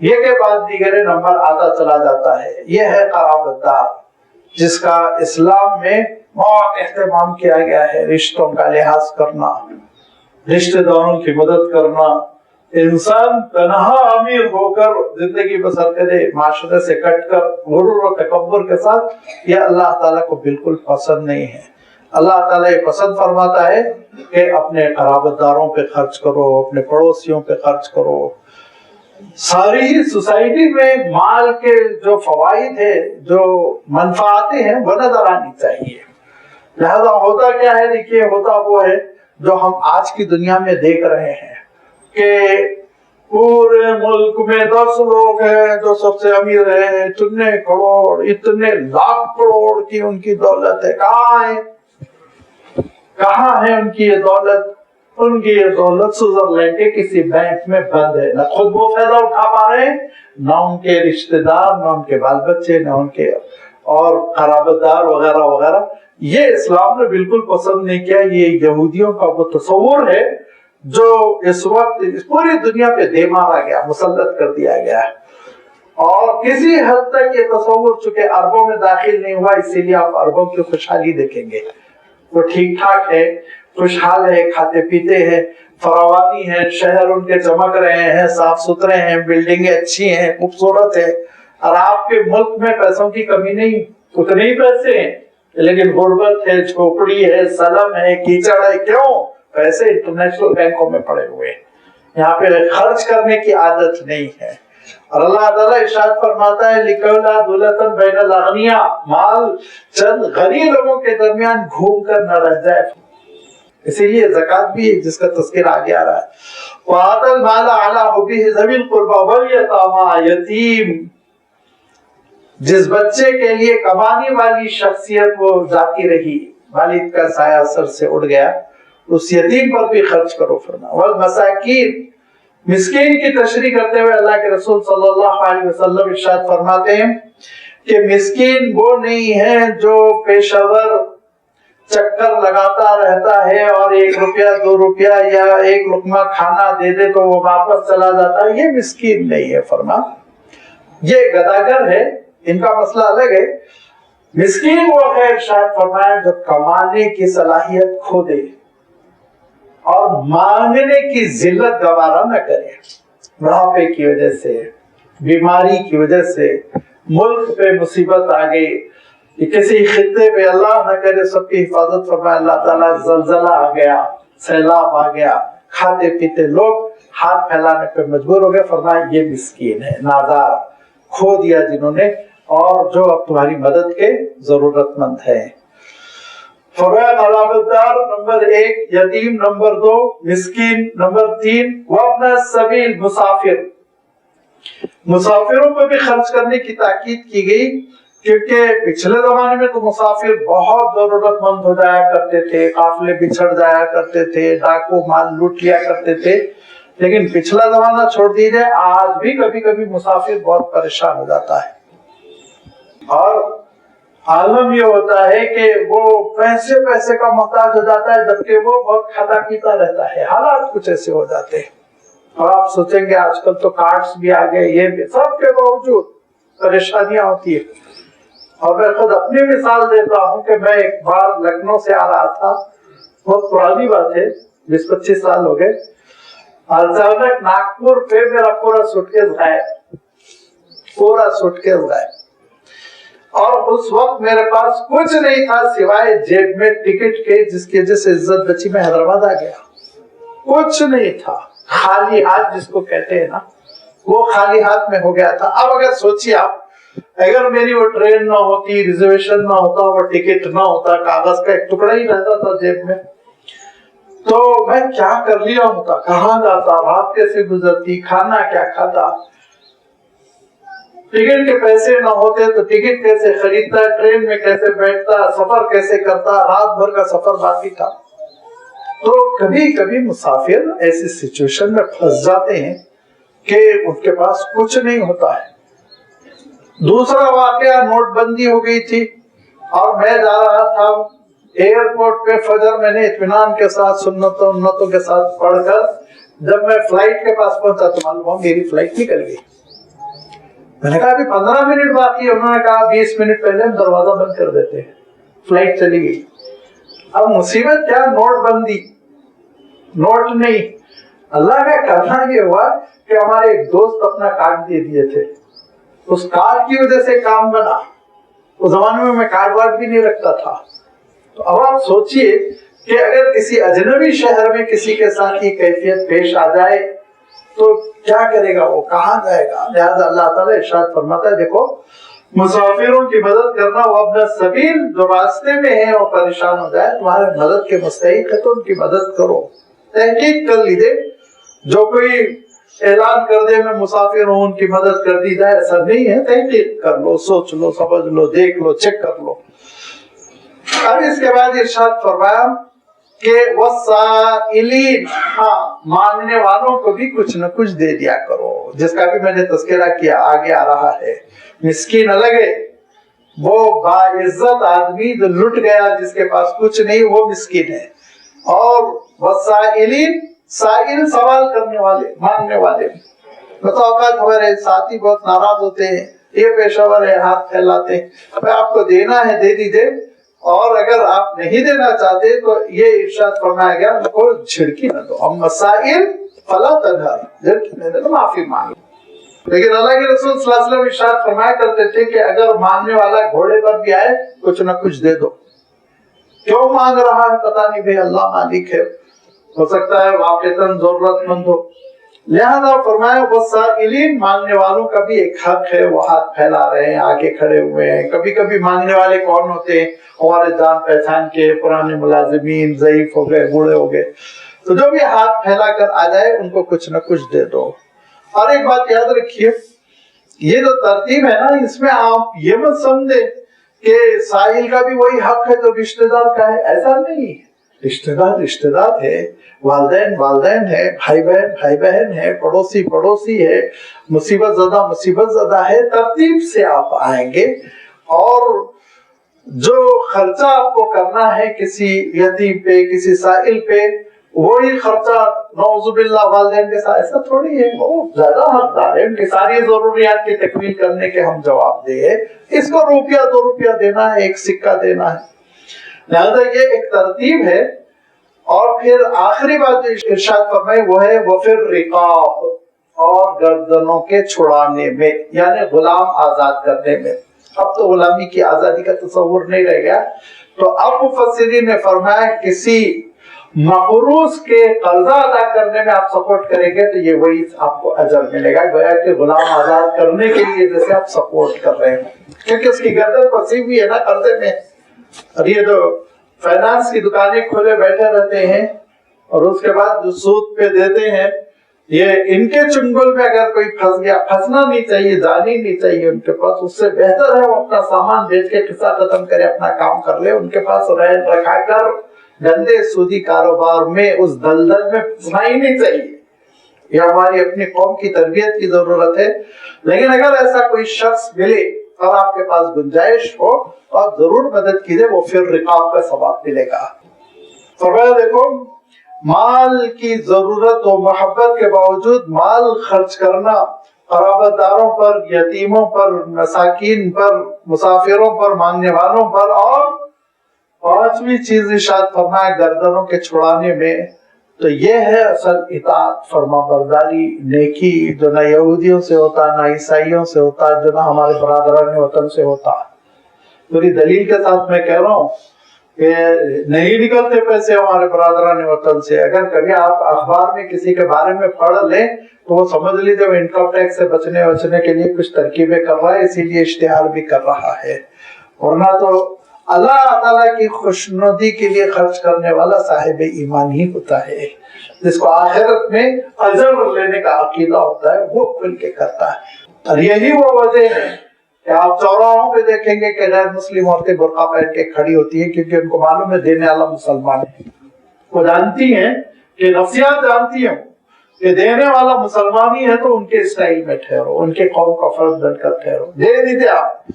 یہ کے بعد دیگر نمبر آتا چلا جاتا ہے۔ یہ ہے قرابت دار، جس کا اسلام میں بہت اہتمام کیا گیا ہے، رشتوں کا لحاظ کرنا، رشتہ داروں کی مدد کرنا۔ انسان تنہا امیر ہو کر زندگی بسر کرے، معاشرے سے کٹ کر، غرور و تکبر کے ساتھ، یہ اللہ تعالیٰ کو بالکل پسند نہیں ہے۔ اللہ تعالیٰ یہ پسند فرماتا ہے کہ اپنے قرابت داروں پہ خرچ کرو، اپنے پڑوسیوں پہ خرچ کرو۔ ساری ہی سوسائٹی میں مال کے جو فوائد ہیں، جو منفعاتیں ہیں، وہ نظر آنی چاہیے۔ لہذا ہوتا کیا ہے؟ دیکھیے، ہوتا وہ ہے جو ہم آج کی دنیا میں دیکھ رہے ہیں کہ پورے ملک میں 10 لوگ ہیں جو سب سے امیر ہیں، اتنے کروڑ، اتنے لاکھ کروڑ کی ان کی دولت ہے۔ کہاں ہے؟ کہاں ہے ان کی یہ دولت؟ ان کی یہ دولت سوئٹزرلینڈ کے کسی بینک میں بند ہے، نہ خود وہ فائدہ اٹھا پا رہے ہیں، نہ ان کے رشتہ دار، نہ ان کے بال بچے، نہ ان کے اور قرابت دار وغیرہ وغیرہ۔ یہ اسلام نے بالکل پسند نہیں کیا۔ یہ یہودیوں کا وہ تصور ہے جو اس وقت اس پوری دنیا پہ دے مارا گیا، مسلط کر دیا گیا ہے، اور کسی حد تک یہ تصور چونکہ عربوں میں داخل نہیں ہوا، اسی لیے آپ عربوں کی خوشحالی دیکھیں گے، وہ ٹھیک ٹھاک ہے، خوشحال ہے، کھاتے پیتے ہیں، فراوانی ہے، شہر ان کے چمک رہے ہیں، صاف ستھرے ہیں، بلڈنگیں اچھی ہیں، خوبصورت ہے۔ اور آپ کے ملک میں پیسوں کی کمی نہیں، اتنے ہی پیسے ہیں، لیکن غربت ہے، جھوپڑی ہے، سلم ہے، کیچڑ ہے۔ کیوں؟ پیسے انٹرنیشنل بینکوں میں پڑے ہوئے ہیں، یہاں پہ خرچ کرنے کی عادت نہیں ہے۔ اور اللہ تعالیٰ ارشاد فرماتا ہے لِکَوْلَا دُولَةً بَيْنَ الْأَغْنِيَاءِ، مال چند غنی لوگوں کے درمیان گھوم کر نہ رہ جائے۔ اسی لیے زکوٰۃ بھی ہے جس کا تذکرہ آگے آ رہا ہے۔ وَآتَى الْمَالَ عَلَى حُبِّهِ ذَوِي الْقُرْبَى وَالْيَتَامَى، یتیم، جس بچے کے لیے کمانے والی شخصیت وہ ذاتی رہی، والد کا سایہ سر سے اڑ گیا، اس یتیم پر بھی خرچ کرو فرمایا۔ والمساکین، مسکین کی تشریح کرتے ہوئے اللہ کے رسول صلی اللہ علیہ وسلم ارشاد فرماتے ہیں کہ مسکین وہ نہیں ہے جو پیشہ ور چکر لگاتا رہتا ہے اور 1 روپیہ 2 روپیہ یا 1 لقمہ کھانا دے دے تو وہ واپس چلا جاتا ہے، یہ مسکین نہیں ہے فرما، یہ گداگر ہے، ان کا مسئلہ الگ ہے۔ مسکین وہ ہے، ارشاد فرمایا، جو کمانے کی صلاحیت کھو دے اور مانگنے کی ذلت گوارا نہ کرے، بڑھاپے کی وجہ سے، بیماری کی وجہ سے، ملک پہ مصیبت آ گئی، کسی خطے پہ اللہ نہ کرے، سب کی حفاظت فرمائے اللہ تعالیٰ، زلزلہ آ گیا، سیلاب آ گیا، کھاتے پیتے لوگ ہاتھ پھیلانے پہ مجبور ہو گئے، فرمایا یہ مسکین ہے، نادار، کھو دیا جنہوں نے، اور جو اب تمہاری مدد کے ضرورت مند ہے۔ فرمایا قرابت دار نمبر 1، یتیم نمبر 2، مسکین نمبر 3، وابن السبیل، مسافر۔ مسافروں پہ بھی خرچ کرنے کی تاکید کی گئی، کیونکہ پچھلے زمانے میں تو مسافر بہت ضرورت مند ہو جایا کرتے تھے، قافلے بچھڑ جایا کرتے تھے، ڈاکو مال لوٹ لیا کرتے تھے، لیکن پچھلا زمانہ چھوڑ دیجیے، آج بھی کبھی کبھی مسافر بہت پریشان ہو جاتا ہے، اور عالم یہ ہوتا ہے کہ وہ پیسے کا محتاج ہو جاتا ہے، جبکہ وہ بہت کھاتا پیتا رہتا ہے۔ حالات کچھ ایسے ہو جاتے ہیں، اور آپ سوچیں گے آج کل تو کارڈز بھی آ گئے، یہ بھی، سب کے باوجود پریشانیاں ہوتی ہیں۔ اور میں خود اپنی مثال دیتا ہوں کہ میں ایک بار لکھنؤ سے آ رہا تھا، بہت پرانی بات ہے، 20-25 سال ہو گئے، اچانک ناگپور پہ میرا پورا سوٹ کیس غائب، اور اس وقت میرے پاس کچھ نہیں تھا سوائے جیب میں ٹکٹ کے، جس کی وجہ سے عزت بچی، میں حیدرآباد آ گیا، کچھ نہیں تھا، خالی ہاتھ جس کو کہتے ہیں نا، وہ خالی ہاتھ میں ہو گیا تھا۔ اب اگر سوچیے آپ، اگر میری وہ ٹرین نہ ہوتی، ریزرویشن نہ ہوتا، وہ ٹکٹ نہ ہوتا، کاغذ کا ایک ٹکڑا ہی رہتا تھا جیب میں، تو میں کیا کر لیا ہوتا، کہاں جاتا، رات کیسے گزرتی، کھانا کیا کھاتا، ٹکٹ کے پیسے نہ ہوتے تو ٹکٹ کیسے خریدتا، ٹرین میں کیسے بیٹھتا، سفر کیسے کرتا، رات بھر کا سفر باقی تھا۔ تو کبھی کبھی مسافر ایسی سچویشن میں پھنس جاتے ہیں کہ ان کے پاس کچھ نہیں ہوتا ہے۔ دوسرا واقعہ، نوٹ بندی ہو گئی تھی اور میں جا رہا تھا ایئرپورٹ پہ، فجر میں نے اطمینان کے ساتھ سنتوں کے ساتھ پڑھ کر جب میں فلائٹ کے پاس پہنچا تو معلوم ہوا میری فلائٹ نکل گئی۔ میں نے کہا ابھی 15 منٹ باقی ہے، انہوں نے کہا 20 منٹ پہلے ہم دروازہ بند کر دیتے ہیں، فلائٹ چلی گئی۔ اب مصیبت کیا، نوٹ بندی، نوٹ نہیں۔ اللہ کا کرنا یہ ہوا کہ ہمارے ایک دوست اپنا کارڈ دے دیے تھے، اس کارڈ کی وجہ سے کام بنا۔ اس زمانے میں کارڈ وارڈ بھی نہیں رکھتا تھا۔ تو اب آپ سوچئے کہ اگر کسی اجنبی شہر میں کسی کے ساتھ یہ کیفیت پیش آ جائے تو کیا کرے گا وہ، کہاں جائے گا؟ لہذا اللہ تعالیٰ ارشاد فرماتا ہے، دیکھو مسافروں کی مدد کرنا، وہ اپنا سبیل جو راستے میں ہے اور پریشان ہو جائے، تمہارے مدد کے مستحق ہے تو ان کی مدد کرو۔ تحقیق کر لیجیے، جو کوئی اعلان کر دے میں مسافر ہوں ان کی مدد کر دی جائے، ایسا نہیں ہے، تحقیق کر لو، سوچ لو، سمجھ لو، دیکھ لو، چیک کر لو۔ اب اس کے بعد ارشاد فرمایا کہ وَالسَّائِلِينَ، ہاں مانگنے والوں کو بھی کچھ نہ کچھ دے دیا کرو، جس کا بھی میں نے تذکرہ کیا، آگے آ رہا ہے۔ مسکین الگ ہے، وہ باعزت آدمی جو لٹ گیا، جس کے پاس کچھ نہیں، وہ مسکین ہے۔ اور وَالسَّائِلِينَ، سائل سوال کرنے والے، مانگنے والے۔ بتا اوقات ہمارے ساتھی بہت ناراض ہوتے ہیں، یہ پیشہ ور ہے، ہاتھ پھیلاتے ہیں، اب آپ کو دینا ہے دے دیجئے، اور اگر آپ نہیں دینا چاہتے تو یہ ارشاد فرمایا گیا ان کو جھڑکی نہ دو، ام مسائل فلا تنہر، جھڑکی نہ دو، معافی مانگو۔ لیکن اللہ کے رسول صلی اللہ علیہ وسلم ارشاد فرمایا کرتے تھے کہ اگر مانگنے والا گھوڑے پر بھی آئے کچھ نہ کچھ دے دو۔ کیوں مانگ رہا ہے پتہ نہیں، بھئی اللہ مالک ہے، ہو سکتا ہے واقعتاً ضرورت مند ہو۔ لہذا فرمایا وَالسَّائِلِينَ، مانگنے والوں کا بھی ایک حق ہے، وہ ہاتھ پھیلا رہے ہیں، آگے کھڑے ہوئے ہیں۔ کبھی کبھی مانگنے والے کون ہوتے ہیں؟ ہمارے جان پہچان کے پرانے ملازمین، ضعیف ہو گئے، بوڑھے ہو گئے، تو جو بھی ہاتھ پھیلا کر آ جائے ان کو کچھ نہ کچھ دے دو۔ اور ایک بات یاد رکھیے، یہ جو ترتیب ہے نا، اس میں آپ یہ مت سمجھے کہ سائل کا بھی وہی حق ہے جو رشتہ دار کا ہے، ایسا نہیں۔ رشتہ دار ہے، والدین ہے، بھائی بہن ہے، پڑوسی ہے، مصیبت زدہ ہے۔ ترتیب سے آپ آئیں گے، اور جو خرچہ آپ کو کرنا ہے کسی یتیم پہ، کسی سائل پہ، وہی خرچہ نعوذ باللہ والدین کے ساتھ، ایسا تھوڑی ہے، وہ زیادہ حقدار ہے، ان کی ساری ضروریات کی تکمیل کرنے کے ہم جواب دیں، اس کو روپیہ 2 روپیہ دینا ہے، ایک سکہ دینا ہے۔ لہذا یہ ایک ترتیب ہے۔ اور پھر آخری بات جو ارشاد فرمائے وہ ہے وَفِي الرِّقَابِ، اور گردنوں کے چھڑانے میں، یعنی غلام آزاد کرنے میں۔ اب تو غلامی کی آزادی کا تصور نہیں رہ گیا، تو اب مفسرین نے فرمایا کسی مقروض کے قرضہ ادا کرنے میں آپ سپورٹ کریں گے تو یہ وہی آپ کو اجر ملے گا، گویا کہ غلام آزاد کرنے کے لیے جیسے آپ سپورٹ کر رہے ہیں، کیونکہ اس کی گردن پھنسی ہوئی ہے نا قرضے میں۔ اور یہ جو فائنانس کی دکانیں کھولے بیٹھے رہتے ہیں اور اس کے بعد جو سود پہ دیتے ہیں، یہ ان کے چنگل میں اگر کوئی پھنس گیا، پھنسنا نہیں چاہیے، جانی نہیں چاہیے ان کے پاس، اس سے بہتر ہے وہ اپنا سامان بیچ کے قصہ ختم کرے، اپنا کام کر لے، ان کے پاس رہن رکھا کر گندے سودی کاروبار میں، اس دلدل میں پھنسنا ہی نہیں چاہیے۔ یہ ہماری اپنی قوم کی تربیت کی ضرورت ہے. لیکن اگر ایسا کوئی شخص ملے اور آپ کے پاس گنجائش ہو تو آپ ضرور مدد کیجیے, وہ پھر رقاب کا ثواب ملے گا. فرمایا دیکھو مال کی ضرورت و محبت کے باوجود مال خرچ کرنا قرابت داروں پر, یتیموں پر, مساکین پر, مسافروں پر, مانگنے والوں پر, اور پانچویں چیز ارشاد فرمایا گردنوں کے چھڑانے میں. تو یہ ہے اصل اطاعت, فرما برداری, نیکی, جو نہ یہودیوں سے ہوتا, نہ عیسائیوں سے ہوتا, جو نہ ہمارے برادران وطن سے ہوتا. پوری دلیل کے ساتھ میں کہہ رہا ہوں کہ نہیں نکلتے پیسے ہمارے برادران وطن سے. اگر کبھی آپ اخبار میں کسی کے بارے میں پڑھ لیں تو وہ سمجھ لیجیے وہ انکم ٹیکس سے بچنے کے لیے کچھ ترکیبیں کر رہا ہے, اسی لیے اشتہار بھی کر رہا ہے. ورنہ تو اللہ تعالیٰ کی خوشنودی کے لیے خرچ کرنے والا صاحب ایمان ہی ہوتا ہے, جس کو آخرت میں اجر لینے کا عقیدہ ہوتا ہے, وہ کھل کے کرتا ہے. اور یہی وہ وجہ ہے کہ آپ چوراہوں پہ دیکھیں گے کہ غیر مسلم عورتیں برقع پہن کے کھڑی ہوتی ہیں, کیونکہ ان کو معلوم ہے دینے والا مسلمان ہے. وہ جانتی ہیں کہ نفسیات جانتی ہیں کہ دینے والا مسلمان ہی ہے, تو ان کے اسٹائل میں ٹھہرو, ان کے قوم کا فرض بن کر ٹھہرو. دے دیتے آپ,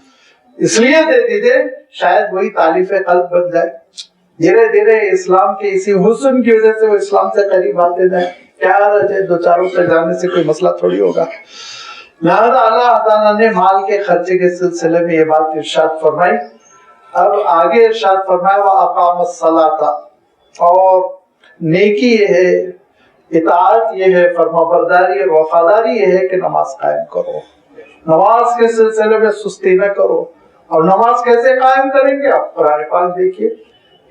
اس لیے دے دیتے شاید وہی تالیف قلب بن جائے. دھیرے دھیرے اسلام کے اسی حسن کی وجہ سے وہ اسلام سے قریب آتے جائیں. کیا رج ہے, دو چاروں پہ جانے سے کوئی مسئلہ تھوڑی ہوگا. لہذا اللہ تعالیٰ نے مال کے خرچے کے سلسلے میں یہ بات ارشاد فرمائی. اب آگے ارشاد فرمایا وَأَقَامَ الصَّلَاةَ, اور نیکی یہ ہے, اطاعت یہ ہے, فرما برداری اور وفاداری یہ ہے کہ نماز قائم کرو. نماز کے سلسلے میں سستی نہ کرو. اور نماز کیسے قائم کریں گے, آپ قرآن پاک دیکھیے,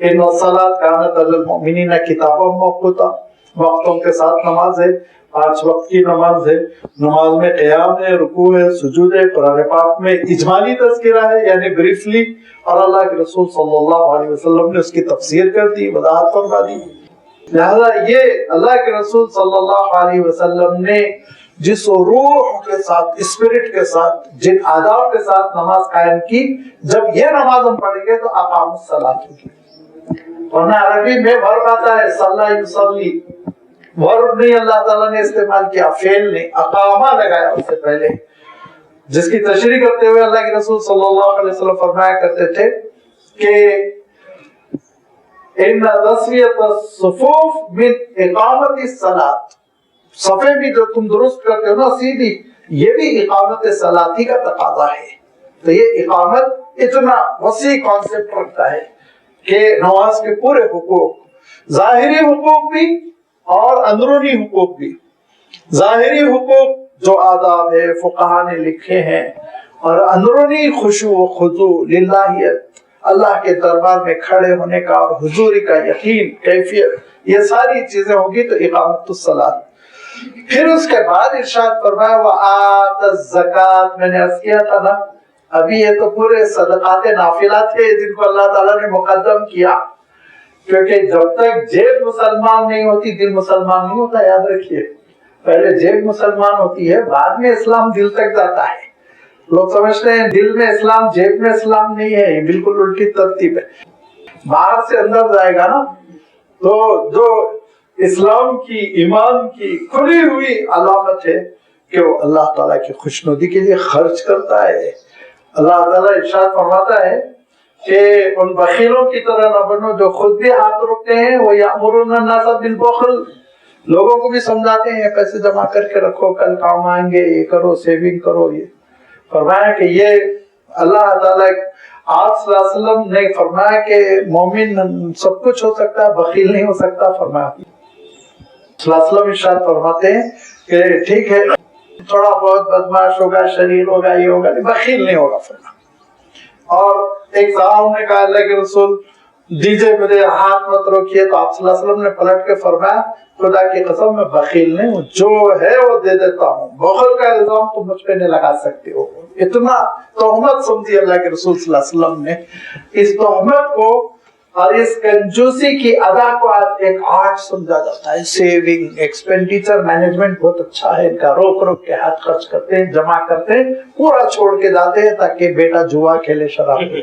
ان الصلاۃ کانت علی المؤمنین کتابا موقوتا, وقتوں کے ساتھ نماز ہے, 5 وقت کی نماز ہے. نماز میں قیام ہے, رکوع ہے, سجود ہے. قرآن پاک میں اجمالی تذکرہ ہے, یعنی بریفلی, اور اللہ کے رسول صلی اللہ علیہ وسلم نے اس کی تفسیر کر دی, وضاحت فرما دی. لہذا یہ اللہ کے رسول صلی اللہ علیہ وسلم نے جس روح کے ساتھ, اسپرٹ کے ساتھ, جن آداب کے ساتھ نماز قائم کی, جب یہ نماز ہم پڑھیں گے تو اقام الصلاۃ ہوگی. ورنہ عربی میں ورب آتا ہے صلی یصلی, ورب نہیں اللہ تعالیٰ نے استعمال کیا, فعل نہیں, اقامہ لگایا اس سے پہلے, جس کی تشریح کرتے ہوئے اللہ کے رسول صلی اللہ علیہ وسلم فرمایا کرتے تھے کہ ان تسویۃ الصفوف من اقامت الصلاۃ, صفے بھی جو تم درست کرتے ہو نا سیدھی, یہ بھی اقامت صلاتی کا تقاضا ہے. تو یہ اقامت اتنا وسیع کانسیپٹ رکھتا ہے کہ نماز کے پورے حقوق, ظاہری حقوق بھی اور اندرونی حقوق بھی. ظاہری حقوق جو آداب ہے فقہا نے لکھے ہیں, اور اندرونی خشوع و خضوع, للہیت, اللہ کے دربار میں کھڑے ہونے کا اور حضوری کا یقین, کیفیت, یہ ساری چیزیں ہوگی تو اقامت الصلاۃ. پھر اس کے بعد ارشاد فرمایا وآت الزکات, میں نے عرض کیا تھا نا ابھی یہ تو پورے صدقات نافلات ہیں جن کو اللہ تعالیٰ نے مقدم کیا, کیونکہ جب تک جیب مسلمان نہیں ہوتی دل مسلمان نہیں ہوتا. یاد رکھیے, پہلے جیب مسلمان ہوتی ہے, بعد میں اسلام دل تک جاتا ہے. لوگ سمجھتے ہیں دل میں اسلام جیب میں اسلام نہیں ہے, یہ بالکل الٹی ترتیب ہے. باہر سے اندر جائے گا نا تو جو اسلام کی, ایمان کی کھلی ہوئی علامت ہے کہ وہ اللہ تعالیٰ کی خوشنودی کے لیے خرچ کرتا ہے. اللہ تعالیٰ ارشاد فرماتا ہے کہ ان بخیلوں کی طرح نہ بنو جو خود بھی ہاتھ رکھتے ہیں, وہ یأمرون الناس بالبخل, لوگوں کو بھی سمجھاتے ہیں پیسے جمع کر کے رکھو, کل کام آئیں گے, یہ کرو, سیونگ کرو. یہ فرمایا کہ یہ اللہ تعالیٰ, آپ صلی اللہ علیہ وسلم نے فرمایا کہ مومن سب کچھ ہو سکتا ہے, بخیل نہیں ہو سکتا. فرمایا صلی اللہ علیہ وسلم ارشاد فرماتے ہیں کہ ٹھیک ہے تھوڑا بہت بدماش ہوگا, شریر ہوگا, یہ ہوگا, بخیل نہیں ہوگا. فرمایا. اور ایک صاحب نے کہا اللہ کے رسول دیجئے مجھے, ہاتھ مت روکیے. تو آپ صلی اللہ علیہ وسلم نے پلٹ کے فرمایا خدا کی قسم میں بخیل نہیں ہوں, جو ہے وہ دے دیتا ہوں, بخل کا الزام تم مجھ پہ نہیں لگا سکتے ہو. اتنا تہمت سمجھی اللہ کے رسول صلی اللہ علیہ وسلم نے. اس تہمت کو اور اس کنجوسی کی ادا کو آج ایک آرٹ سمجھا جاتا ہے. سیونگ, ایکسپینڈیچر مینجمنٹ بہت اچھا ہے ان کا, روک روک کے ہاتھ خرچ کرتے ہیں, جمع کرتے ہیں, پورا چھوڑ کے جاتے ہیں تاکہ بیٹا جوا کھیلے, شراب پی.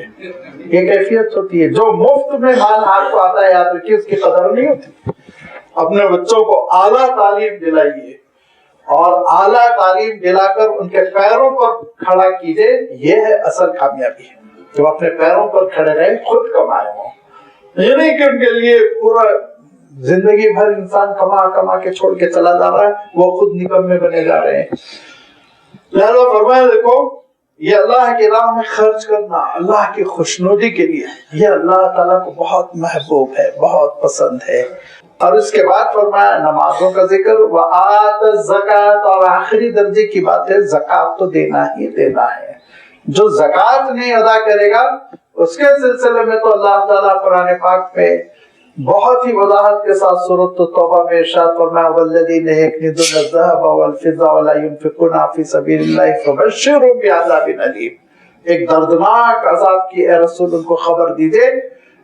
یہ کیفیت ہوتی ہے. جو مفت میں مال ہاتھ کو آتا ہے یاد رکھیے اس کی قدر نہیں ہوتی. اپنے بچوں کو اعلیٰ تعلیم دلائیے, اور اعلیٰ تعلیم دلا کر ان کے پیروں پر کھڑا کیجئے. یہ ہے اصل کامیابی، جو اپنے پیروں پر کھڑے رہے، خود کمائے ہوں. یہ نہیں کہ ان کے لیے پورا زندگی بھر انسان کما کما کے چھوڑ کے چلا جا رہا ہے، وہ خود نکمے بنے جا رہے ہیں. لہذا فرمایا دیکھو یہ اللہ کی راہ میں خرچ کرنا اللہ کی خوشنودی کے لیے، یہ اللہ تعالیٰ کو بہت محبوب ہے، بہت پسند ہے. اور اس کے بعد فرمایا نمازوں کا ذکر، وآت الزکات، اور آخری درجے کی بات ہے زکات تو دینا ہی دینا ہے. جو زکات نہیں ادا کرے گا اس کے سلسلے میں تو اللہ تعالیٰ قرآن پاک میں بہت ہی وضاحت کے ساتھ سورۃ توبہ میں ارشاد فرمایا والذین یکنزون الذهب والفضة ولا ينفقونها فی سبیل اللہ فبشرهم بعذاب الیم. ایک دردناک عذاب کی اے رسول ان کو خبر دیجئے.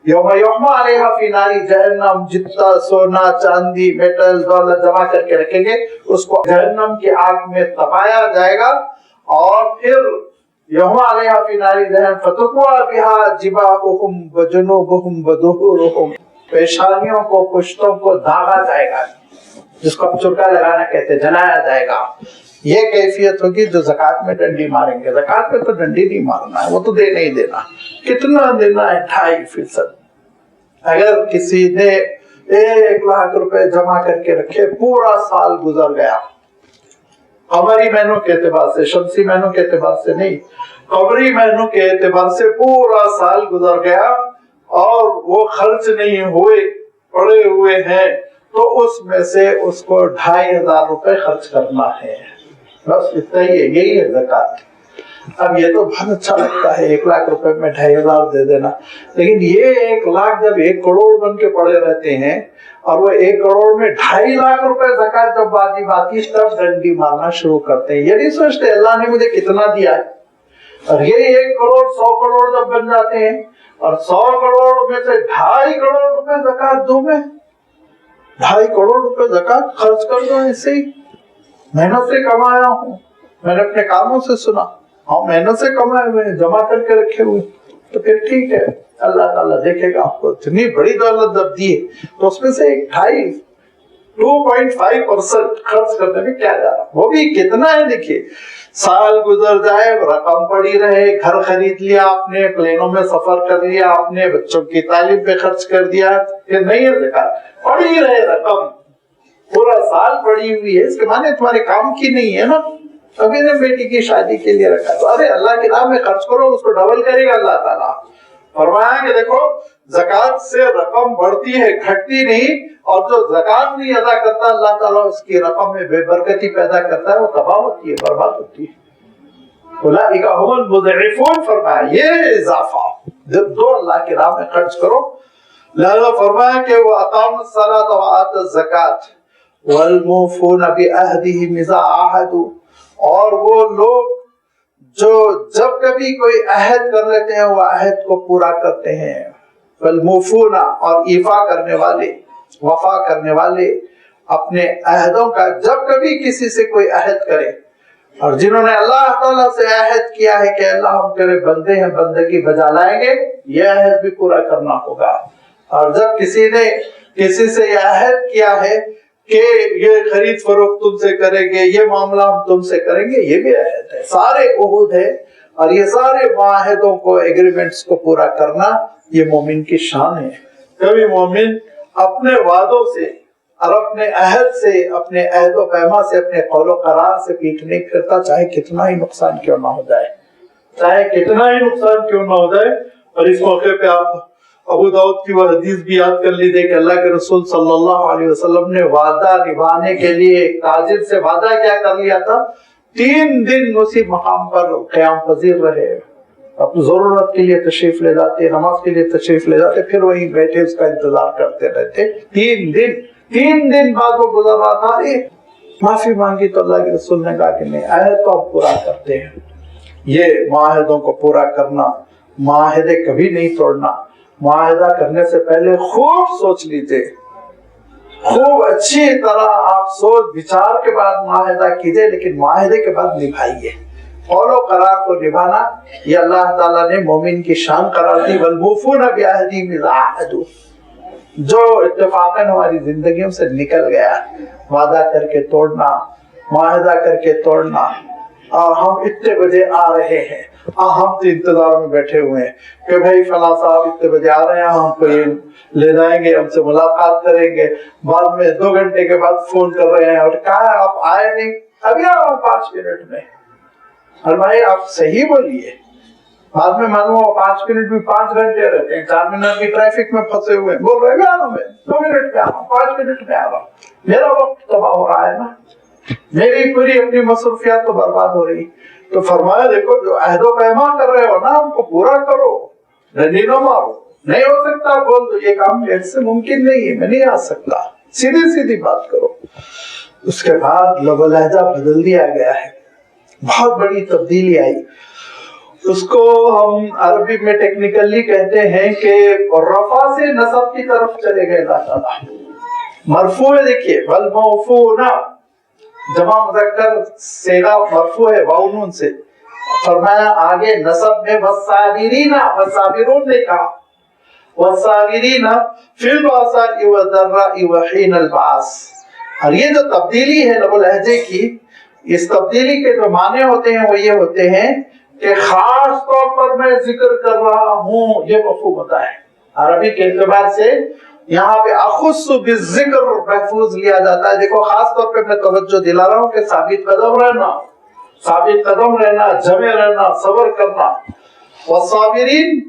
یوم یحمى علیہا فی نار جہنم، جتنا سونا چاندی میٹل دولت جمع کر کے رکھیں گے اس کو جہنم کی آگ میں تپایا جائے گا، اور پھر یحمى علیہا فی نار جہنم فتقوى بها جباہهم وجنوبهم وظہورهم، پیشانیوں کو پشتوں کو داغا جائے گا، جس کو چرکا لگانا کہتے ہیں، جلایا جائے گا. یہ کیفیت ہوگی جو زکات میں ڈنڈی ماریں گے. زکات میں تو ڈنڈی نہیں مارنا ہے، وہ تو دینا ہی دینا. کتنا دینا ہے؟ 2.5%. اگر کسی نے 1 لاکھ روپے جمع کر کے رکھے، پورا سال گزر گیا، قمری مہینوں کے اعتبار سے، شمسی مہینوں کے اعتبار سے نہیں، قمری مہینوں کے اعتبار سے پورا سال گزر گیا اور وہ خرچ نہیں ہوئے، پڑے ہوئے ہیں، تو اس میں سے اس کو 2,500 روپے خرچ کرنا ہے. بس اتنا ہی ہے، یہی ہے زکات. اب یہ تو بہت اچھا لگتا ہے 1 لاکھ روپے میں 2,500 دے دینا، لیکن یہ 1 لاکھ جب 1 کروڑ بن کے پڑے رہتے ہیں اور وہ 1 کروڑ میں 2.5 لاکھ روپے زکات جب واجب آتی ہے تب ڈنڈی مارنا شروع کرتے ہیں. یہ نہیں سوچتے اللہ نے مجھے کتنا دیا ہے. اور یہ 1 کروڑ 100 کروڑ جب بن جاتے ہیں اور 100 کروڑ میں سے 2.5 کروڑ روپے زکات دوں میں، 2.5 کروڑ روپے زکات خرچ کر دو. ایسے ہی محنت سے کمایا ہوں، میں نے اپنے کاموں سے سنا، ہاں محنت سے کمائے ہوئے ہیں، جمع کر کے رکھے ہوئے، تو پھر ٹھیک ہے، اللہ تعالیٰ دیکھے گا آپ کو. اتنی بڑی دولت جب دی ہے تو اس میں سے 2.5% خرچ کرنے میں کیا جا رہا، وہ بھی کتنا ہے. دیکھیے سال گزر جائے، رقم پڑی رہے، گھر خرید لیا آپ نے، پلینوں میں سفر کر لیا آپ نے، بچوں کی تعلیم پہ خرچ کر دیا، پھر نہیں ہے زکات. پڑی رہے رقم، پورا سال پڑی ہوئی ہے، اس کے معنی تمہارے کام کی نہیں ہے نا. ابھی نے بیٹی کی شادی کے لیے رکھا، تو ارے اللہ کی راہ میں خرچ کرو، اس کو ڈبل کرے گا اللہ تعالیٰ. فرمایا کہ دیکھو زکات سے رقم بڑھتی ہے، گھٹتی نہیں، اور جو زکات نہیں ادا کرتا اللہ تعالیٰ اس کی رقم میں بے برکتی پیدا کرتا ہے، وہ تباہ ہوتی ہے، برباد ہوتی ہے. اولئک هم المضعفون، فرمایا یہ اضافہ دو اللہ کی راہ میں خرچ کرو. لہذا فرمایا کہ وَأَقَامُوا الصَّلَاةَ وَآتَوُا الزَّكَاةَ وَالْمُوفُونَ بِعَهْدِهِمْ إِذَا عَاهَدُوا، اور وہ لوگ جو جب کبھی کوئی عہد کر لیتے ہیں وہ عہد کو پورا کرتے ہیں. والموفون، اور ایفا کرنے والے، وفا کرنے والے اپنے عہدوں کا. جب کبھی کسی سے کوئی عہد کرے، اور جنہوں نے اللہ تعالیٰ سے عہد کیا ہے کہ اللہ ہم تیرے بندے ہیں، بندگی بجا لائیں گے، یہ عہد بھی پورا کرنا ہوگا. اور جب کسی نے کسی سے یہ عہد کیا ہے کہ یہ خرید فروخت تم سے کریں گے، یہ معاملہ ہم تم سے کریں گے، یہ بھی عہد ہے. سارے عہد ہے، اور یہ سارے معاہدوں کو، ایگریمنٹس کو پورا کرنا یہ مومن کی شان ہے. کبھی مومن اپنے وعدوں سے اور اپنے عہد سے، اپنے عہد و پیما سے، اپنے قول و قرار سے پیٹ نہیں پھرتا، چاہے کتنا ہی نقصان کیوں نہ ہو جائے، چاہے کتنا ہی نقصان کیوں نہ ہو جائے. اور اس موقع پہ آپ ابو داؤد کی وہ حدیث بھی یاد کر لیجیے کہ اللہ کے رسول صلی اللہ علیہ وسلم نے وعدہ نبھانے کے لیے ایک تاجر سے وعدہ کیا کر لیا تھا، 3 دن اسی مقام پر قیام پذیر رہے، اپنی ضرورت کے لیے تشریف لے جاتے، نماز کے لیے تشریف لے جاتے، پھر وہیں بیٹھے اس کا انتظار کرتے رہتے. 3 دن بعد وہ گزر رہا تھا، معافی مانگی تو اللہ کے رسول نے کہا کہ نہیں، عہد تو ہم پورا کرتے ہیں. یہ معاہدوں کو پورا کرنا، معاہدے کبھی نہیں توڑنا. معاہدہ کرنے سے پہلے خوب سوچ لیجئے، خوب اچھی طرح آپ سوچ بچار کے بعد معاہدہ کیجئے، لیکن معاہدے کے بعد نبھائیے. قول و قرار کو نبھانا یہ اللہ تعالیٰ نے مومن کی شان قرار دی. والموفون بعہدہم اذا عاہدوا، جو اتفاقاً ہماری زندگیوں سے نکل گیا، وعدہ کر کے توڑنا، معاہدہ کر کے توڑنا، اور ہم اتنے بجے آ رہے ہیں، ہم تو انتظار میں بیٹھے ہوئے ہیں کہ بھائی فلاں صاحب اتنے بجے آ رہے ہیں، ہم کو یہ لے جائیں گے، ہم سے ملاقات کریں گے، بعد میں 2 گھنٹے کے بعد فون کر رہے ہیں اور کہا ہے آپ آئے نہیں، ابھی آ رہا ہوں 5 منٹ میں۔ اور بھائی آپ صحیح بولیے، بعد میں معلوم ہو 5 منٹ بھی 5 گھنٹے رہتے ہیں، 4 منٹ کی ٹریفک میں پھنسے ہوئے ہیں، بول رہے ہیں آ رہا ہوں میں 2 منٹ میں آ رہا ہوں، 5 منٹ میں آ رہا ہوں، میرا وقت تباہ ہو رہا ہے نا، میری پوری اپنی مصروفیات تو برباد ہو رہی۔ تو فرمایا دیکھو جو عہد و پیمان کر رہے ہو نا ان کو پورا کرو، رنڈی نہ مارو، نہیں ہو سکتا بول دو یہ کام میرے سے ممکن نہیں ہے، میں نہیں آ سکتا، سیدھی سیدھی بات کرو۔ اس کے بعد لب و لہجہ بدل دیا گیا ہے، بہت بڑی تبدیلی آئی۔ اس کو ہم عربی میں ٹیکنیکلی کہتے ہیں کہ رفع سے نصب کی طرف چلے گئے اللہ تعالیٰ۔ مرفوع ہے، دیکھیے والموفون، جمع مذکر صیغہ مرفوع ہے واو نون سے، فرمایا آگے نصب میں والصابرین، والصابرون نے کہا والصابرین فی الباساء والضراء وحین البعث۔ اور یہ جو تبدیلی ہے لب و لہجے کی، اس تبدیلی کے جو معنی ہوتے ہیں وہ یہ ہوتے ہیں کہ خاص طور پر میں ذکر کر رہا ہوں، یہ مفہوم ہوتا ہے عربی کے اعتبار سے۔ یہاں پہ اخص بالذکر محفوظ لیا جاتا ہے، دیکھو خاص طور پہ میں توجہ دلا رہا ہوں کہ ثابت قدم رہنا، ثابت قدم رہنا، جمع رہنا، صبر کرنا۔ والصابرین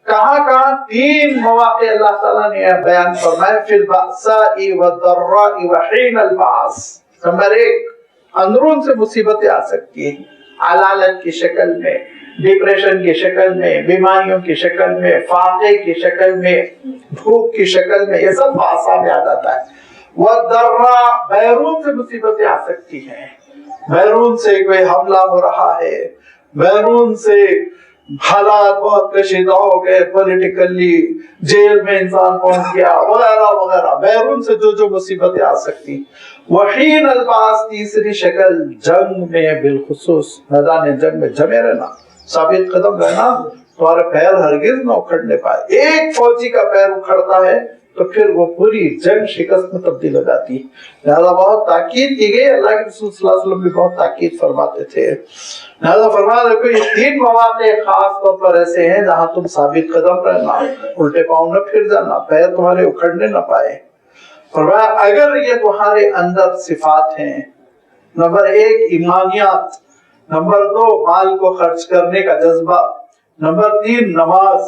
کہاں کہاں 3 مواقع اللہ تعالیٰ نے بیان فرمائے، فی البأساء والضراء وحین البعث۔ نمبر 1، اندرون سے مصیبتیں آ سکتی ہیں، علالت کی شکل میں، ڈپریشن کی شکل میں، بیماریوں کی شکل میں، فاقے کی شکل میں، بھوک کی شکل میں، یہ سب باسا میں آ جاتا ہے۔ والضراء، بیرون سے مصیبتیں آ سکتی ہیں، بیرون سے کوئی حملہ ہو رہا ہے، بیرون سے حالات بہت کشیدہ ہو گئے، پولیٹیکلی جیل میں انسان پہنچ گیا وغیرہ وغیرہ، بیرون سے جو مصیبتیں آ سکتی۔ وحین البعث، تیسری شکل جنگ میں، بالخصوص میدان جنگ میں جمے رہنا، ثابت قدم رہنا، تمہارے پیر ہرگز نہ اکھڑنے پائے۔ ایک فوجی کا پیر اکھڑتا ہے تو پھر وہ پوری جنگ شکست میں تبدیل ہو جاتی ہے۔ لہذا بہت تاکید کی گئی، اللہ کے رسول صلی اللہ علیہ وسلم بھی بہت تاکید فرماتے تھے۔ لہذا فرمایا دیکھو یہ 3 مواقع خاص طور پر ایسے ہیں جہاں تم ثابت قدم رہنا، الٹے پاؤں نہ پھر جانا، پیر تمہارے اکھڑنے نہ پائے۔ فرمایا اگر یہ تمہارے اندر صفات ہیں، نمبر 1 ایمانیات، نمبر 2 مال کو خرچ کرنے کا جذبہ، نمبر 3 نماز،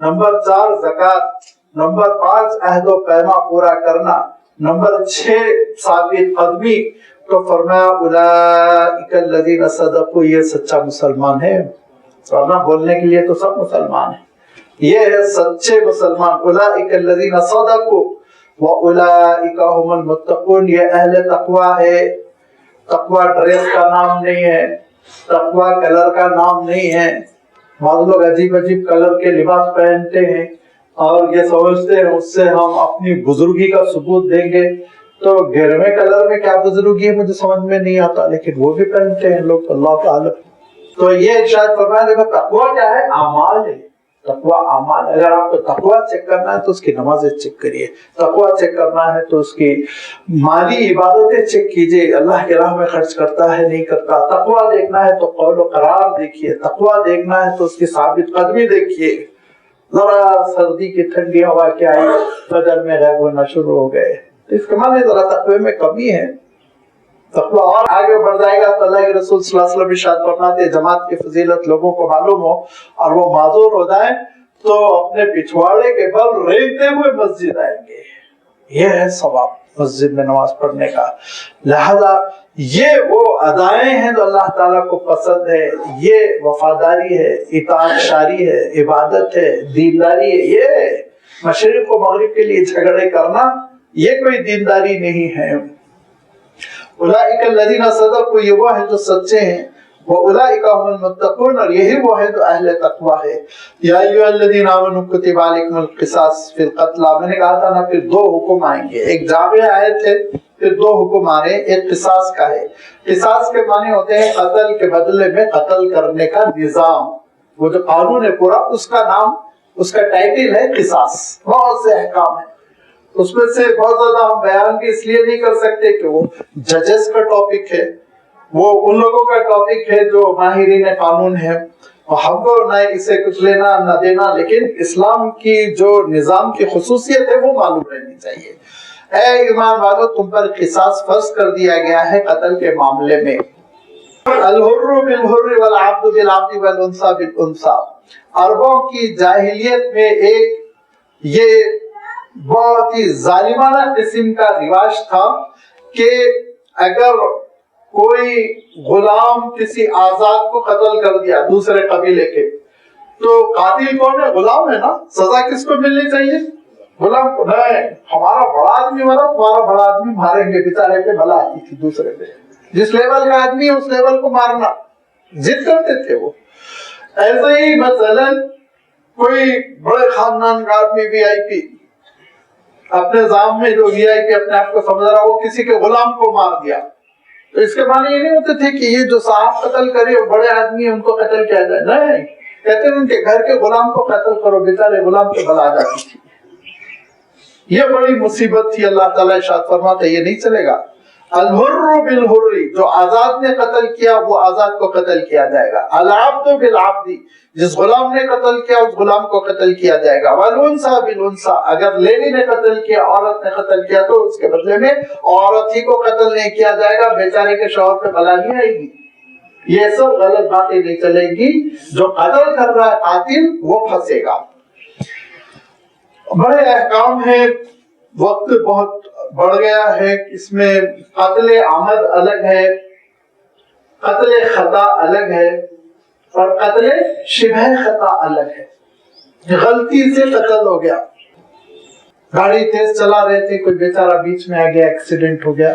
نمبر 4 زکوٰۃ، نمبر 5 عہد و پیما پورا کرنا، نمبر 6 ثابت قدمی، تو فرمایا اولئک الذین صدقوا، یہ سچا مسلمان ہے، ورنہ بولنے کے لیے تو سب مسلمان ہیں، یہ ہے سچے مسلمان۔ اولئک الذین صدقوا وَأُولَئِكَ هُمُ الْمُتَّقُونَ، یہ اہل تقوی ہے۔ تقوی ڈریس کا نام نہیں ہے، تقوی کلر کا نام نہیں ہے۔ بعض لوگ عجیب عجیب کلر کے لباس پہنتے ہیں اور یہ سمجھتے ہیں اس سے ہم اپنی بزرگی کا ثبوت دیں گے، تو گہرے کلر میں کیا بزرگی ہے مجھے سمجھ میں نہیں آتا، لیکن وہ بھی پہنتے ہیں لوگ، اللہ تعالی۔ تو یہ ارشاد فرمایا دیکھو تقوی کیا ہے، اعمال ہے، تقوی اعمال۔ اگر آپ کو تقوی چیک کرنا ہے تو اس کی نمازیں چیک کریے، تقوی چیک کرنا ہے تو اس کی مالی عبادتیں چیک کیجئے، اللہ کی راہ میں خرچ کرتا ہے نہیں کرتا۔ تقوی دیکھنا ہے تو قول و قرار دیکھیے، تقوی دیکھنا ہے تو اس کی ثابت قدمی دیکھیے۔ ذرا سردی کی ٹھنڈی ہوا کیا آئی، فجر میں غائب ہونا شروع ہو گئے، اس کے معنی ذرا تقوی میں کمی ہے۔ تقوی اور آگے بڑھ جائے گا تو اللہ کے رسول صلی اللہ علیہ وسلم ارشاد فرماتے ہیں جماعت کی فضیلت لوگوں کو معلوم ہو اور وہ معذور ہو جائیں تو اپنے پچھواڑے کے بل رینگتے ہوئے مسجد آئیں گے، یہ ہے ثواب مسجد میں نماز پڑھنے کا۔ لہذا یہ وہ ادائیں ہیں جو اللہ تعالیٰ کو پسند ہے، یہ وفاداری ہے، اطاعت شاری ہے، عبادت ہے، دینداری ہے۔ یہ مشرق و مغرب کے لیے جھگڑے کرنا یہ کوئی دینداری نہیں ہے۔ اولئک الذین صدقوا، یہ وہ ہیں جو سچے ہیں، وَأُولَئِكَ هُمُ الْمُتَّقُونَ، اور یہی وہ ہیں جو اہل تقوی ہے۔ یا ایھا الذین آمنوا کتب علیکم القصاص فی القتلی، میں نے کہا تھا نا پھر 2 حکم آئیں گے، ایک جامع آیت ہے، پھر 2 حکم آ رہے ہیں، ایک قصاص کا ہے۔ قصاص کے معنی ہوتے ہیں قتل کے بدلے میں قتل کرنے کا نظام، وہ جو قانون ہے پورا، اس کا نام، اس کا ٹائٹل ہے قصاص۔ بہت سے احکام ہیں، اس میں سے بہت زیادہ ہم بیان بھی اس لیے نہیں کر سکتے کہ وہ ججز کا ٹاپک ہے، وہ ان لوگوں کا ٹاپک ہے جو ماہرین قانون ہے، ہم کو نہ اسے کچھ لینا نہ دینا، لیکن اسلام کی جو نظام کی خصوصیت ہے وہ معلوم رہنی چاہیے۔ اے ایمان والو، تم پر قصاص فرض کر دیا گیا ہے قتل کے معاملے میں۔ الحر بالحر والعبد بالعبد والانثى بالانثى، عربوں کی جاہلیت میں ایک یہ بہت ہی ظالمانہ قسم کا رواج تھا کہ اگر کوئی غلام کسی آزاد کو قتل کر دیا دوسرے قبیلے کے، تو قاتل کون ہے؟ غلام ہے نا، سزا کس کو ملنی چاہیے؟ غلام کو۔ نہیں، ہمارا بڑا آدمی مرا، تمہارا بڑا آدمی ماریں گے، بیچارے پہ بلا آتی تھی دوسرے پہ، جس لیول کا آدمی ہے اس لیول کو مارنا ضد کرتے تھے وہ۔ ایسے ہی مثلا کوئی بڑے خاندان کا آدمی وی آئی پی اپنے زام میں جو وی آئی پی اپنے آپ کو سمجھ رہا، وہ کسی کے غلام کو مار دیا، تو اس کے معنی یہ نہیں ہوتے تھے کہ یہ جو صاحب قتل کرے وہ بڑے آدمی ہیں ان کو قتل کیا جائے، نہیں، کہتے ہیں ان کے گھر کے غلام کو قتل کرو، بیچارے غلام پہ بلا جاتی تھی۔ یہ بڑی مصیبت تھی۔ اللہ تعالیٰ ارشاد فرماتے یہ نہیں چلے گا۔ الحر بالحر، جو آزاد نے قتل کیا وہ آزاد کو قتل کیا جائے گا۔ العبد بالعبد، جس غلام نے قتل کیا اس غلام کو قتل کیا جائے گا۔ والانثى بالانثى، اگر لیڈی نے قتل کیا، عورت نے قتل کیا، تو اس کے بدلے میں عورت ہی کو قتل نہیں کیا جائے گا، بیچارے کے شوہر پہ بلا نہیں آئے گی۔ یہ سب غلط باتیں نہیں چلے گی۔ جو قتل کر رہا ہے قاتل وہ پھنسے گا۔ بڑے احکام ہیں، وقت بہت بڑھ گیا ہے، اس میں قتل عمد الگ ہے، قتل خطا الگ ہے، اور قتل شبہ خطا الگ ہے۔ غلطی سے قتل ہو گیا، گاڑی تیز چلا رہے تھے، کوئی بیچارہ بیچ میں آ گیا، ایکسیڈنٹ ہو گیا،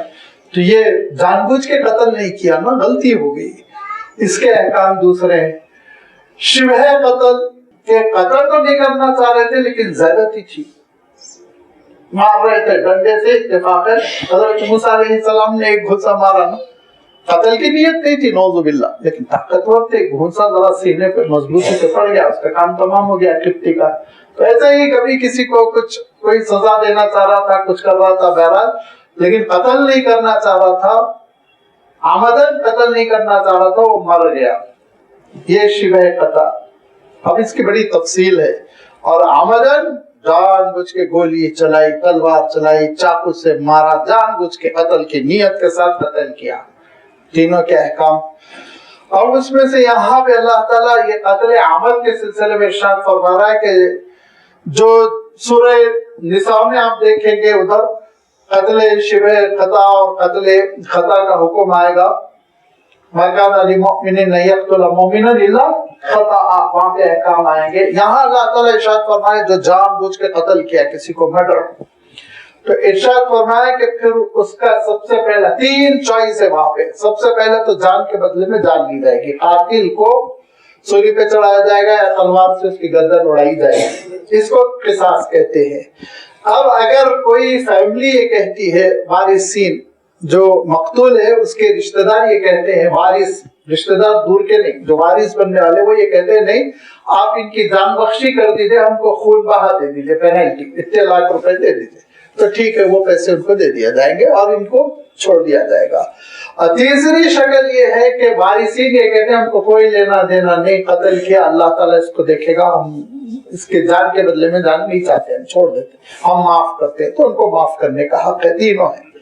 تو یہ جان بوجھ کے قتل نہیں کیا نا، غلطی ہو گئی، اس کے احکام دوسرے ہیں۔ شبہ قتل کہ قتل تو نہیں کرنا چاہ رہے تھے لیکن زیادتی تھی، مار رہے تھے ڈنڈے سے، اتفاقاً حضرت موسیٰ علیہ السلام نے ایک گھسا مارا نا، قتل کی نیت نہیں تھی نعوذ باللہ، لیکن طاقتور تھے، گھسا ذرا سینے پہ مضبوطی سے پڑ گیا، اس کا کام تمام ہو گیا قبطی کا۔ تو ایسا ہی کبھی کسی کو کچھ کوئی سزا دینا چاہ رہا تھا، کچھ کر رہا تھا بہرحال، لیکن قتل نہیں کرنا چاہ رہا تھا، عمدن قتل نہیں کرنا چاہ رہا تھا، وہ مر گیا، یہ شبہ قتل۔ اب اس کی بڑی تفصیل ہے۔ اور عمدن جان بوجھ کے گولی چلائی، تلوار چلائی، چاقو سے مارا، جان بوجھ کے قتل کی نیت کے ساتھ قتل کیا، تینوں کے احکام۔ اور اس میں سے یہاں پہ اللہ تعالیٰ یہ قتل عمد کے سلسلے میں ارشاد فرما رہا ہے کہ جو سورہ نساء میں آپ دیکھیں گے ادھر قتل شبہ خطا اور قتل خطا کا حکم آئے گا، مَا كَانَ لِمُؤْمِنٍ أَن يَقْتُلَ مُؤْمِنًا إِلَّا خَطَأً، وہاں پہ احکام آئیں گے۔ یہاں اللہ تعالیٰ ارشاد فرمائے جو جان بوجھ کے قتل کیا کسی کو، مرڈر، تو ارشاد فرمایا کہ پھر اس کا سب سے پہلا 3 چوائس ہے وہاں پہ۔ سب سے پہلے تو جان کے بدلے میں جان لی جائے گی، قاتل کو سولی پہ چڑھایا جائے گا یا تلوار سے اس کی گردن اڑائی جائے گی، اس کو قصاص کہتے ہیں۔ اب اگر کوئی فیملی یہ کہتی ہے، وارثین جو مقتول ہے اس کے رشتہ دار یہ کہتے ہیں، وارث رشتہ دار دور کے نہیں، جو وارث بننے والے وہ یہ کہتے ہیں نہیں آپ ان کی جان بخشی کر دیجئے، ہم کو خون بہا دے دیجئے، پینلٹی اتنے لاکھ روپے دے دیجئے، تو ٹھیک ہے وہ پیسے ان کو دے دیا جائیں گے اور ان کو چھوڑ دیا جائے گا۔ اور تیسری شکل یہ ہے کہ وارثین یہ کہتے ہیں ہم کو کوئی لینا دینا نہیں، قتل کیا اللہ تعالیٰ اس کو دیکھے گا، ہم اس کے جان کے بدلے میں جان نہیں چاہتے، ہم چھوڑ دیتے، ہم معاف کرتے ہیں، تو ان کو معاف کرنے کا حق ہے، تینوں ہے۔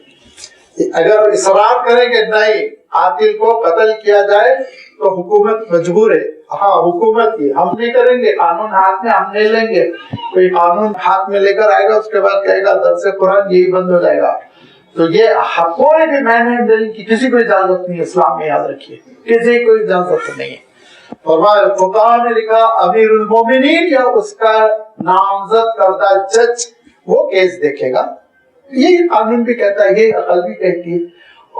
اگر اصرار کریں کہ نہیں قاتل کو قتل کیا جائے تو حکومت مجبور ہے، ہاں حکومت ہی، ہم نہیں کریں گے، قانون ہاتھ میں ہم نہیں لیں گے، کوئی قانون ہاتھ میں لے کر آئے گا اس کے بعد کہے گا درس قرآن یہی بند ہو جائے گا، تو یہ کوئی بھی مین ہینڈل کی کسی کو اجازت نہیں، اسلام میں یاد رکھیے کسی کو اجازت نہیں ہے۔ فرمایا فقہاء نے لکھا امیر المومنین یا اس کا نامزد کردہ جج وہ کیس دیکھے گا، یہ قانون بھی کہتا ہے، یہ عقل بھی کہتی ہے،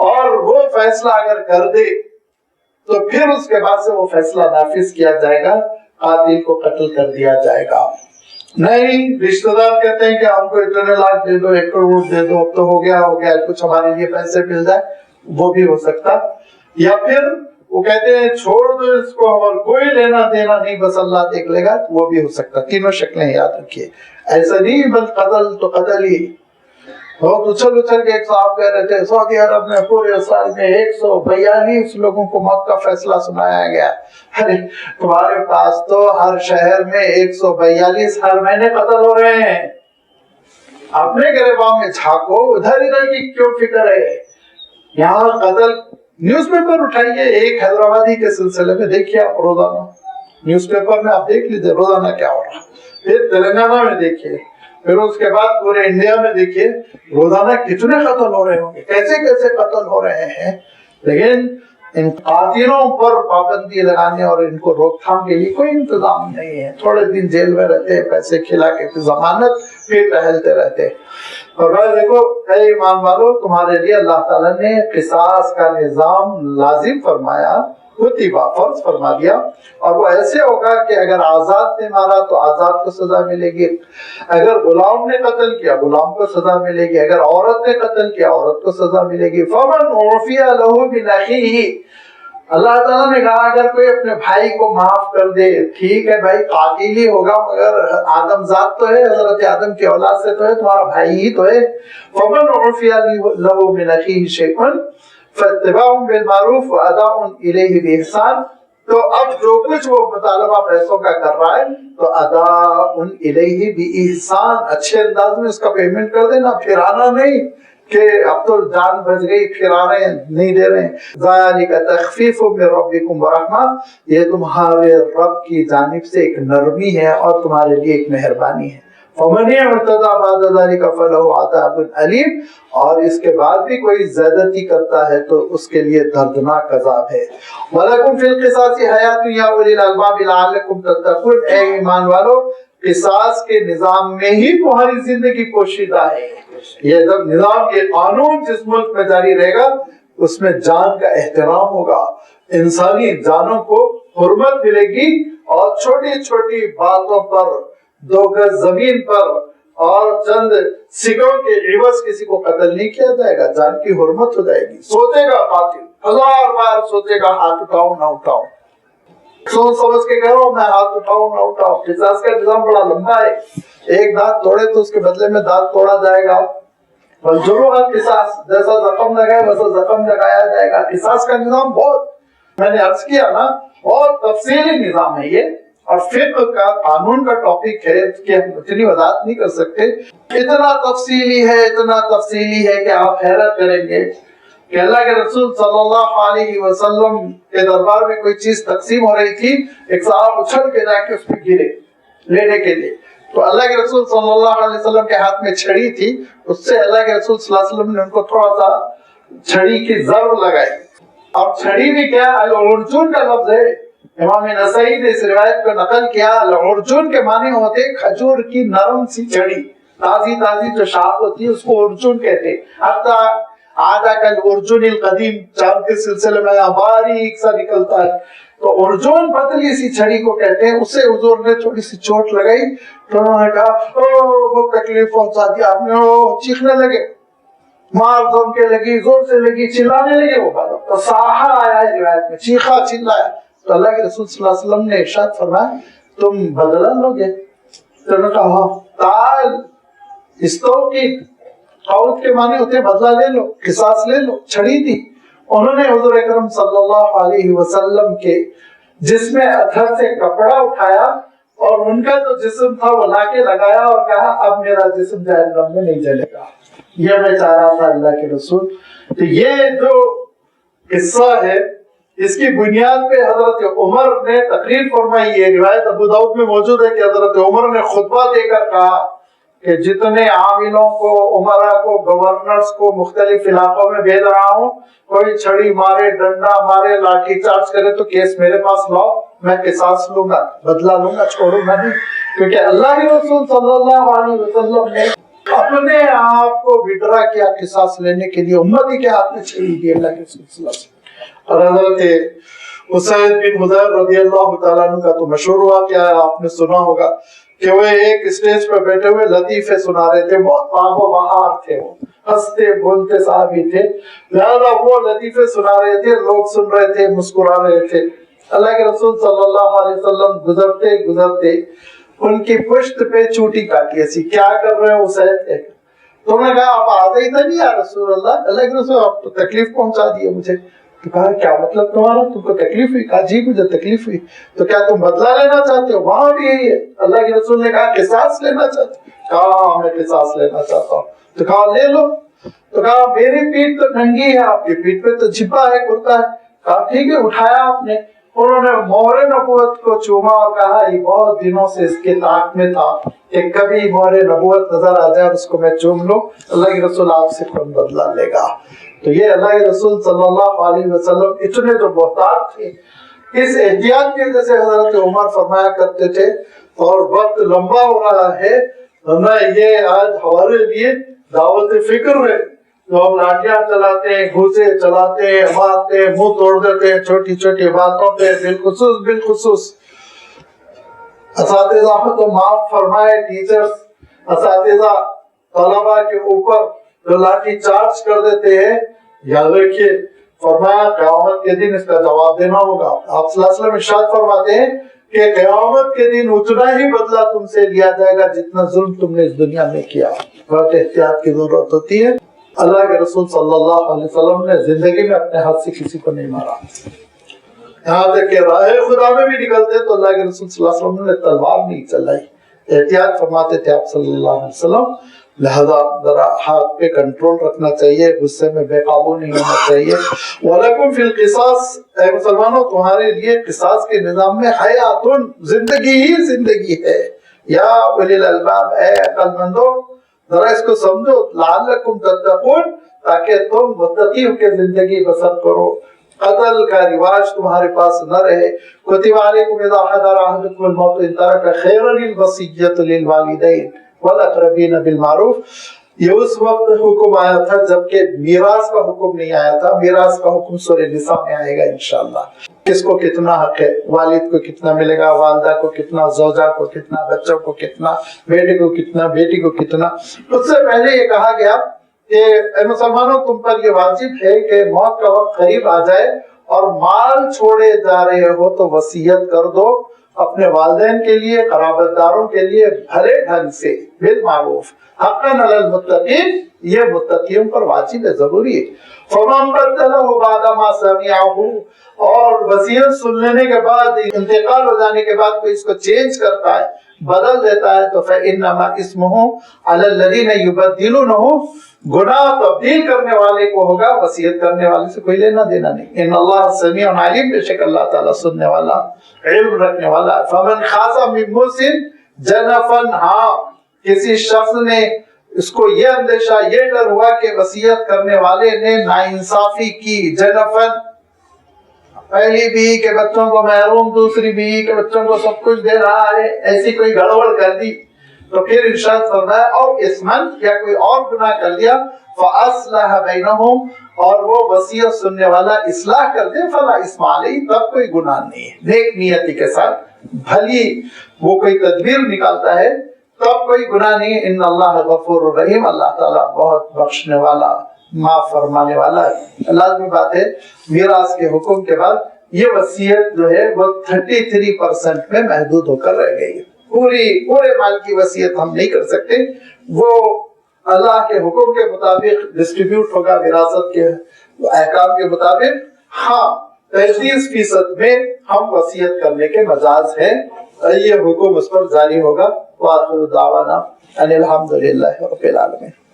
اور وہ فیصلہ اگر کر دے تو پھر اس کے بعد سے وہ فیصلہ نافذ کیا جائے گا، قاتل کو قتل کر دیا جائے گا۔ نہیں رشتہ دار کہتے ہیں کہ ہم کو اتنے لاکھ دے دو، 1 کروڑ دے دو، اب تو ہو گیا کچھ ہمارے لیے پیسے مل جائے، وہ بھی ہو سکتا، یا پھر وہ کہتے ہیں چھوڑ دو اس کو اور کوئی لینا دینا نہیں، بس اللہ دیکھ لے گا، وہ بھی ہو سکتا۔ تینوں شکلیں یاد رکھیے، ایسا نہیں بل قتل تو قتل ہی، بہت اچھل اچھل کے ایک صاحب کہہ رہے تھے سعودی عرب میں پورے سال میں 142 لوگوں کو موت کا فیصلہ سنایا گیا. ارے تمہارے پاس تو ہر شہر میں 142 ہر مہینے قتل ہو رہے ہیں. اپنے گریباں میں جھانکو, ادھر ادھر کی کیوں فکر ہے؟ یہاں قتل نیوز پیپر اٹھائیے, ایک حیدرآبادی کے سلسلے میں دیکھیے آپ روزانہ نیوز پیپر میں آپ دیکھ لیجیے روزانہ کیا ہو رہا. پھر تلنگانہ میں دیکھیے, پھر اس کے بعد پورے انڈیا میں دیکھیے روزانہ کتنے قتل ہو رہے ہوں گے, کیسے کیسے قتل ہو رہے ہیں. لیکن ان قاتلوں پر پابندی لگانے اور ان کو روک تھام کے لیے کوئی انتظام نہیں ہے. تھوڑے دن جیل میں رہتے ہیں, پیسے کھلا کے ضمانت, پھر ٹہلتے رہتے. اور بھائی دیکھو اے ایمان والو, تمہارے لیے اللہ تعالیٰ نے قصاص کا نظام لازم فرمایا, کتبہ فرض فرما دیا, اور وہ ایسے ہوگا کہ اگر آزاد نے مارا تو آزاد کو سزا ملے گی, اگر غلام نے قتل کیا غلام کو سزا ملے گی, اگر عورت نے قتل کیا عورت کو سزا ملے گی. فمن عفی لہ من اخیہ, اللہ تعالیٰ نے کہا اگر کوئی اپنے بھائی کو معاف کر دے, ٹھیک ہے بھائی قاتل ہی ہوگا مگر آدم ذات تو ہے, حضرت آدم کی اولاد سے تو ہے, تمہارا بھائی ہی تو ہے. فمن عفی لہ من اخیہ شیء فاتباع بالمعروف واداء الیہ باحسان. تو اب جو کچھ وہ مطالبہ پیسوں کا کر رہا ہے تو اداء الیہ باحسان, اچھے انداز میں اس کا پیمنٹ کر دینا, پھرانا نہیں کہ اب تو جان بچ گئی پھر آ رہے ہیں, نہیں دے رہے ہیں. ذالک تخفیف من ربکم ورحمہ, یہ تمہارے رب کی جانب سے ایک نرمی ہے اور تمہارے لیے ایک مہربانی ہے. فمن اعتدی بعد ذلک فلہ عذاب علیم, اور اس کے بعد بھی کوئی زیادتی کرتا ہے تو اس کے لیے دردناک عذاب ہے. وَلَكُمْ فِي الْقِصَاصِ حَيَاةٌ يَا أُولِي الْأَلْبَابِ لَعَلَّكُمْ تَتَّقُونَ. اے ایمان والو, قصاص کے نظام میں ہی تمہاری زندگی پوشیدہ ہے. یہ جب نظام, یہ قانون جس ملک میں جاری رہے گا اس میں جان کا احترام ہوگا, انسانی جانوں کو حرمت ملے گی, اور چھوٹی چھوٹی باتوں پر 2 گز زمین پر اور چند سکوں کے عوض کسی کو قتل نہیں کیا جائے گا, جان کی حرمت ہو جائے گی. سوچے گا قاتل 1000 بار سوچے گا ہاتھ اٹھاؤں نہ اٹھاؤں, سوچ سمجھ کے کہہ رہا ہوں میں ہاتھ اٹھاؤں نہ اٹھاؤں. قصاص کا نظام بڑا لمبا ہے, ایک دانت توڑے تو اس کے بدلے میں دانت توڑا جائے گا. والجروح قصاص, جیسا زخم لگائے ویسا زخم لگایا جائے گا. قصاص کا نظام بہت, میں نے عرض کیا نا, بہت تفصیلی نظام ہے یہ, اور فقہ کا قانون کا ٹاپک ہے کہ ہم اتنی وضاحت نہیں کر سکتے. اتنا تفصیلی ہے کہ آپ حیرت کریں گے کہ اللہ کے رسول صلی اللہ علیہ وسلم کے دربار میں کوئی چیز تقسیم ہو رہی تھی, ایک صاحب اچھل کے جا کے اس پہ گرے لینے کے لیے, تو اللہ کے رسول صلی اللہ علیہ وسلم کے ہاتھ میں چھڑی تھی, اس سے اللہ کے رسول صلی اللہ علیہ وسلم نے ان کو تھوڑا سا چھڑی کی ضرب لگائی. اور چھڑی بھی کیا, العرجون کا لفظ ہے, امام نسائی نے اس روایت کو نقل کیا. العرجون کے معنی ہوتے کھجور کی نرم سی چھڑی, تازی جو شاخ ہوتی ہے اس کو عرجون کہتے ہیں. حتی آدھا کل عرجون القدیم, چاند کے سلسلے میں باریک سا نکلتا ہے, تو عرجون پتلی سی چھڑی کو کہتے ہیں. اس سے حضور نے تھوڑی سی چوٹ لگائی تو انہوں نے کہا وہ تکلیف پہنچا دی آپ نے, وہ چیخنے لگے, مار دم کے لگی, زور سے لگی, چلانے لگے. وہ تو صاحا آیا ہے روایت میں, چیخا چلایا. تو اللہ کے رسول صلی اللہ علیہ وسلم نے ارشاد فرمایا تم بدلہ لو گے؟ تو انہوں نے کہا تعال استوقید, قوت کے معنی ہوتے بدلہ لے لو, قصاص لے لو. چھڑی دی. انہوں نے حضور اکرم صلی اللہ علیہ وسلم کے جسم اطہر سے کپڑا اٹھایا اور ان کا جو جسم تھا وہ لا کے لگایا اور کہا اب میرا جسم جہنم میں نہیں جلے گا, یہ میں چاہ رہا تھا اللہ کے رسول. تو یہ جو قصہ ہے اس کی بنیاد پہ حضرت عمر نے تقریر فرمائی ہے. روایت ابو داؤد میں موجود ہے کہ حضرت عمر نے خطبہ دے کر کہا کہ جتنے عاملوں کو, عمرہ کو, گورنرز کو مختلف علاقوں میں بھیج رہا ہوں, کوئی چھڑی مارے, ڈنڈا مارے, لاٹھی چارج کرے تو کیس میرے پاس لاؤ, میں قصاص لوں گا, بدلہ لوں گا, چھوڑوں گا نہیں. کیونکہ اللہ کے رسول صلی اللہ علیہ وسلم نے اپنے آپ کو وڈرا کیا قصاص لینے کے لیے, امتی کے ہاتھ میں چھڑی دی اللہ کے رسول صلی اللہ علیہ وسلم. اور حضرت اسید بن حضیر رضی اللہ تعالیٰ عنہ کا تو مشہور واقعہ ہے, آپ نے سنا ہوگا کہ وہ ایک اسٹیج پہ بیٹھے ہوئے لطیفے سنا رہے تھے, بہت باغ و بہار تھے, وہ ہنستے بولتے صحابی تھے, لہذا وہ لطیفے سنا رہے تھے, لوگ سن رہے تھے, مسکرا رہے تھے. اللہ کے رسول صلی اللہ علیہ وسلم گزرتے ان کی پشت پہ چوٹی کاٹی. ایسی کیا کر رہے ہو اسید؟ تو انہوں نے کہا آپ آ گئی تھا نہیں یا رسول اللہ، اللہ کے رسول آپ تو تکلیف پہنچا دیے مجھے. تو کہا کیا مطلب تمہارا، تم کو تکلیف ہوئی؟ کہا جی مجھے تکلیف ہوئی. تو کیا تم بدلہ لینا چاہتے ہو؟ وہاں بھی یہی ہے. اللہ کے رسول نے کہا قصاص لینا چاہتے ہو؟ کہا میں قصاص لینا چاہتا ہوں. تو کہا لے لو. تو کہا میری پیٹھ تو ننگی ہے، آپ کی پیٹھ پہ تو چھپا ہے، کرتا ہے. کہا ٹھیک ہے. اٹھایا آپ نے. انہوں نے مہر نبوت کو چوما اور کہا یہ بہت دنوں سے اس کے طاق میں تھا کہ کبھی مہر نبوت نظر آ جائے اور اس کو میں چوم لوں، اللہ کے رسول آپ سے کون بدلہ لے گا. تو یہ اللہ کے رسول صلی اللہ علیہ وسلم اتنے تو محتاط تھے. اس احتیاط کی وجہ سے حضرت عمر فرمایا کرتے تھے، اور وقت لمبا ہو رہا ہے، یہ آج ہمارے لیے دعوت فکر ہے. تو ہم لاٹیاں چلاتے ہیں، گھوسے چلاتے ہیں، مارتے ہیں، منہ توڑ دیتے ہیں چھوٹی چھوٹی باتوں پہ. بالخصوص اساتذہ تو معاف فرمائے، ٹیچرز اساتذہ طلبہ کے اوپر جو لاٹھی چارج کر دیتے ہیں، یاد رکھیے فرمایا قیامت کے دن اس کا جواب دینا ہوگا. آپ صلی اللہ علیہ وسلم ارشاد فرماتے ہیں کہ قیامت کے دن اتنا ہی بدلہ تم سے لیا جائے گا جتنا ظلم تم نے اس دنیا میں کیا. بہت احتیاط کی ضرورت ہوتی ہے. اللہ کے رسول صلی اللہ علیہ وسلم نے زندگی میں اپنے ہاتھ سے کسی کو نہیں مارا. یہاں تک کہ راہ خدا میں بھی نکلتے تو اللہ کے رسول صلی اللہ علیہ وسلم نے تلوار نہیں چلائی. احتیاط فرماتے تھے آپ صلی اللہ علیہ وسلم. لہذا ذرا ہاتھ پہ کنٹرول رکھنا چاہیے، غصے میں بے قابو نہیں ہونا چاہیے. وَلَكُمْ فِي الْقِصَاصِ، اے مسلمانوں تمہارے لیے قصاص کے نظام میں حیاتن، زندگی ہی زندگی ہے. یا اولی الالباب، اے عقل مندو ذرا اس کو سمجھو. لعلکم تتقون، تاکہ تم متقی ہو کے زندگی بسر کرو، قتل کا رواج تمہارے پاس نہ رہے. کتب علیکم اذا حضر احدکم الموت ان ترک خیرا الوصیۃ للوالدین والاقربین بالمعروف. یہ اس وقت حکم آیا تھا جبکہ میراث کا حکم نہیں آیا تھا. میراث کا حکم سورہ نساء میں آئے گا انشاءاللہ. کس کو کتنا حق ہے، والد کو کتنا ملے گا، والدہ کو کتنا، زوجہ کو کتنا، بچوں کو کتنا، بیٹے کو کتنا، بیٹی کو کتنا. اس سے پہلے یہ کہا گیا کہ اے مسلمانوں تم پر یہ واجب ہے کہ موت کا وقت قریب آ جائے اور مال چھوڑے جا رہے ہو تو وصیت کر دو اپنے والدین کے لیے، قرابت داروں کے لیے، بھلے ڈھنگ سے، بالمعروف. حقا علی المتقین، یہ متقیوں پر واجب ہے، ضروری ہے. فمن بدلہ بعد ما سمعہ، اور وصیت سن لینے کے بعد، انتقال ہو جانے کے بعد کوئی اس کو چینج کرتا ہے، بدل دیتا ہے، تو فإنما اسمہ علی الذین یبدلونہ، گناہ تبدیل کرنے والے کو ہوگا، وصیت کرنے والے سے کوئی لینا دینا نہیں. ان اللہ سمیع علیم، بے شک اللہ تعالیٰ سننے والا، علم رکھنے والا. فمن خاف من موص جنفا، ہاں کسی شخص نے اس کو یہ اندیشہ، یہ ڈر ہوا کہ وصیت کرنے والے نے ناانصافی کی. جنفا، پہلی بیوی کے بچوں کو محروم، دوسری بیوی کے بچوں کو سب کچھ دے رہا ہے، ایسی کوئی گڑبڑ کر دی. تو پھر ارشاد فرمایا اور اسمن، یا کوئی اور گناہ کر دیا، فاصلح بینہم، اور وہ وصیت سننے والا اصلاح کر دے، فلا اسم علیہ، تب کوئی گناہ نہیں ہے. نیک نیتی کے ساتھ بھلی وہ کوئی تدبیر نکالتا ہے تب کوئی گناہ نہیں ہے. ان اللہ غفور الرحیم، اللہ تعالیٰ بہت بخشنے والا، معاف فرمانے والا ہے. لازمی بات ہے میراث کے حکم کے بعد یہ وصیت جو ہے وہ 33% میں محدود ہو کر رہ گئی ہے. پورے مال کی وصیت ہم نہیں کر سکتے، وہ اللہ کے حکم کے مطابق ڈسٹریبیوٹ ہوگا وراثت کے احکام کے مطابق. ہاں 33% میں ہم وصیت کرنے کے مجاز ہیں، یہ حکم اس پر جاری ہوگا. وآخر دعوانا ان الحمد للہ رب العالمین.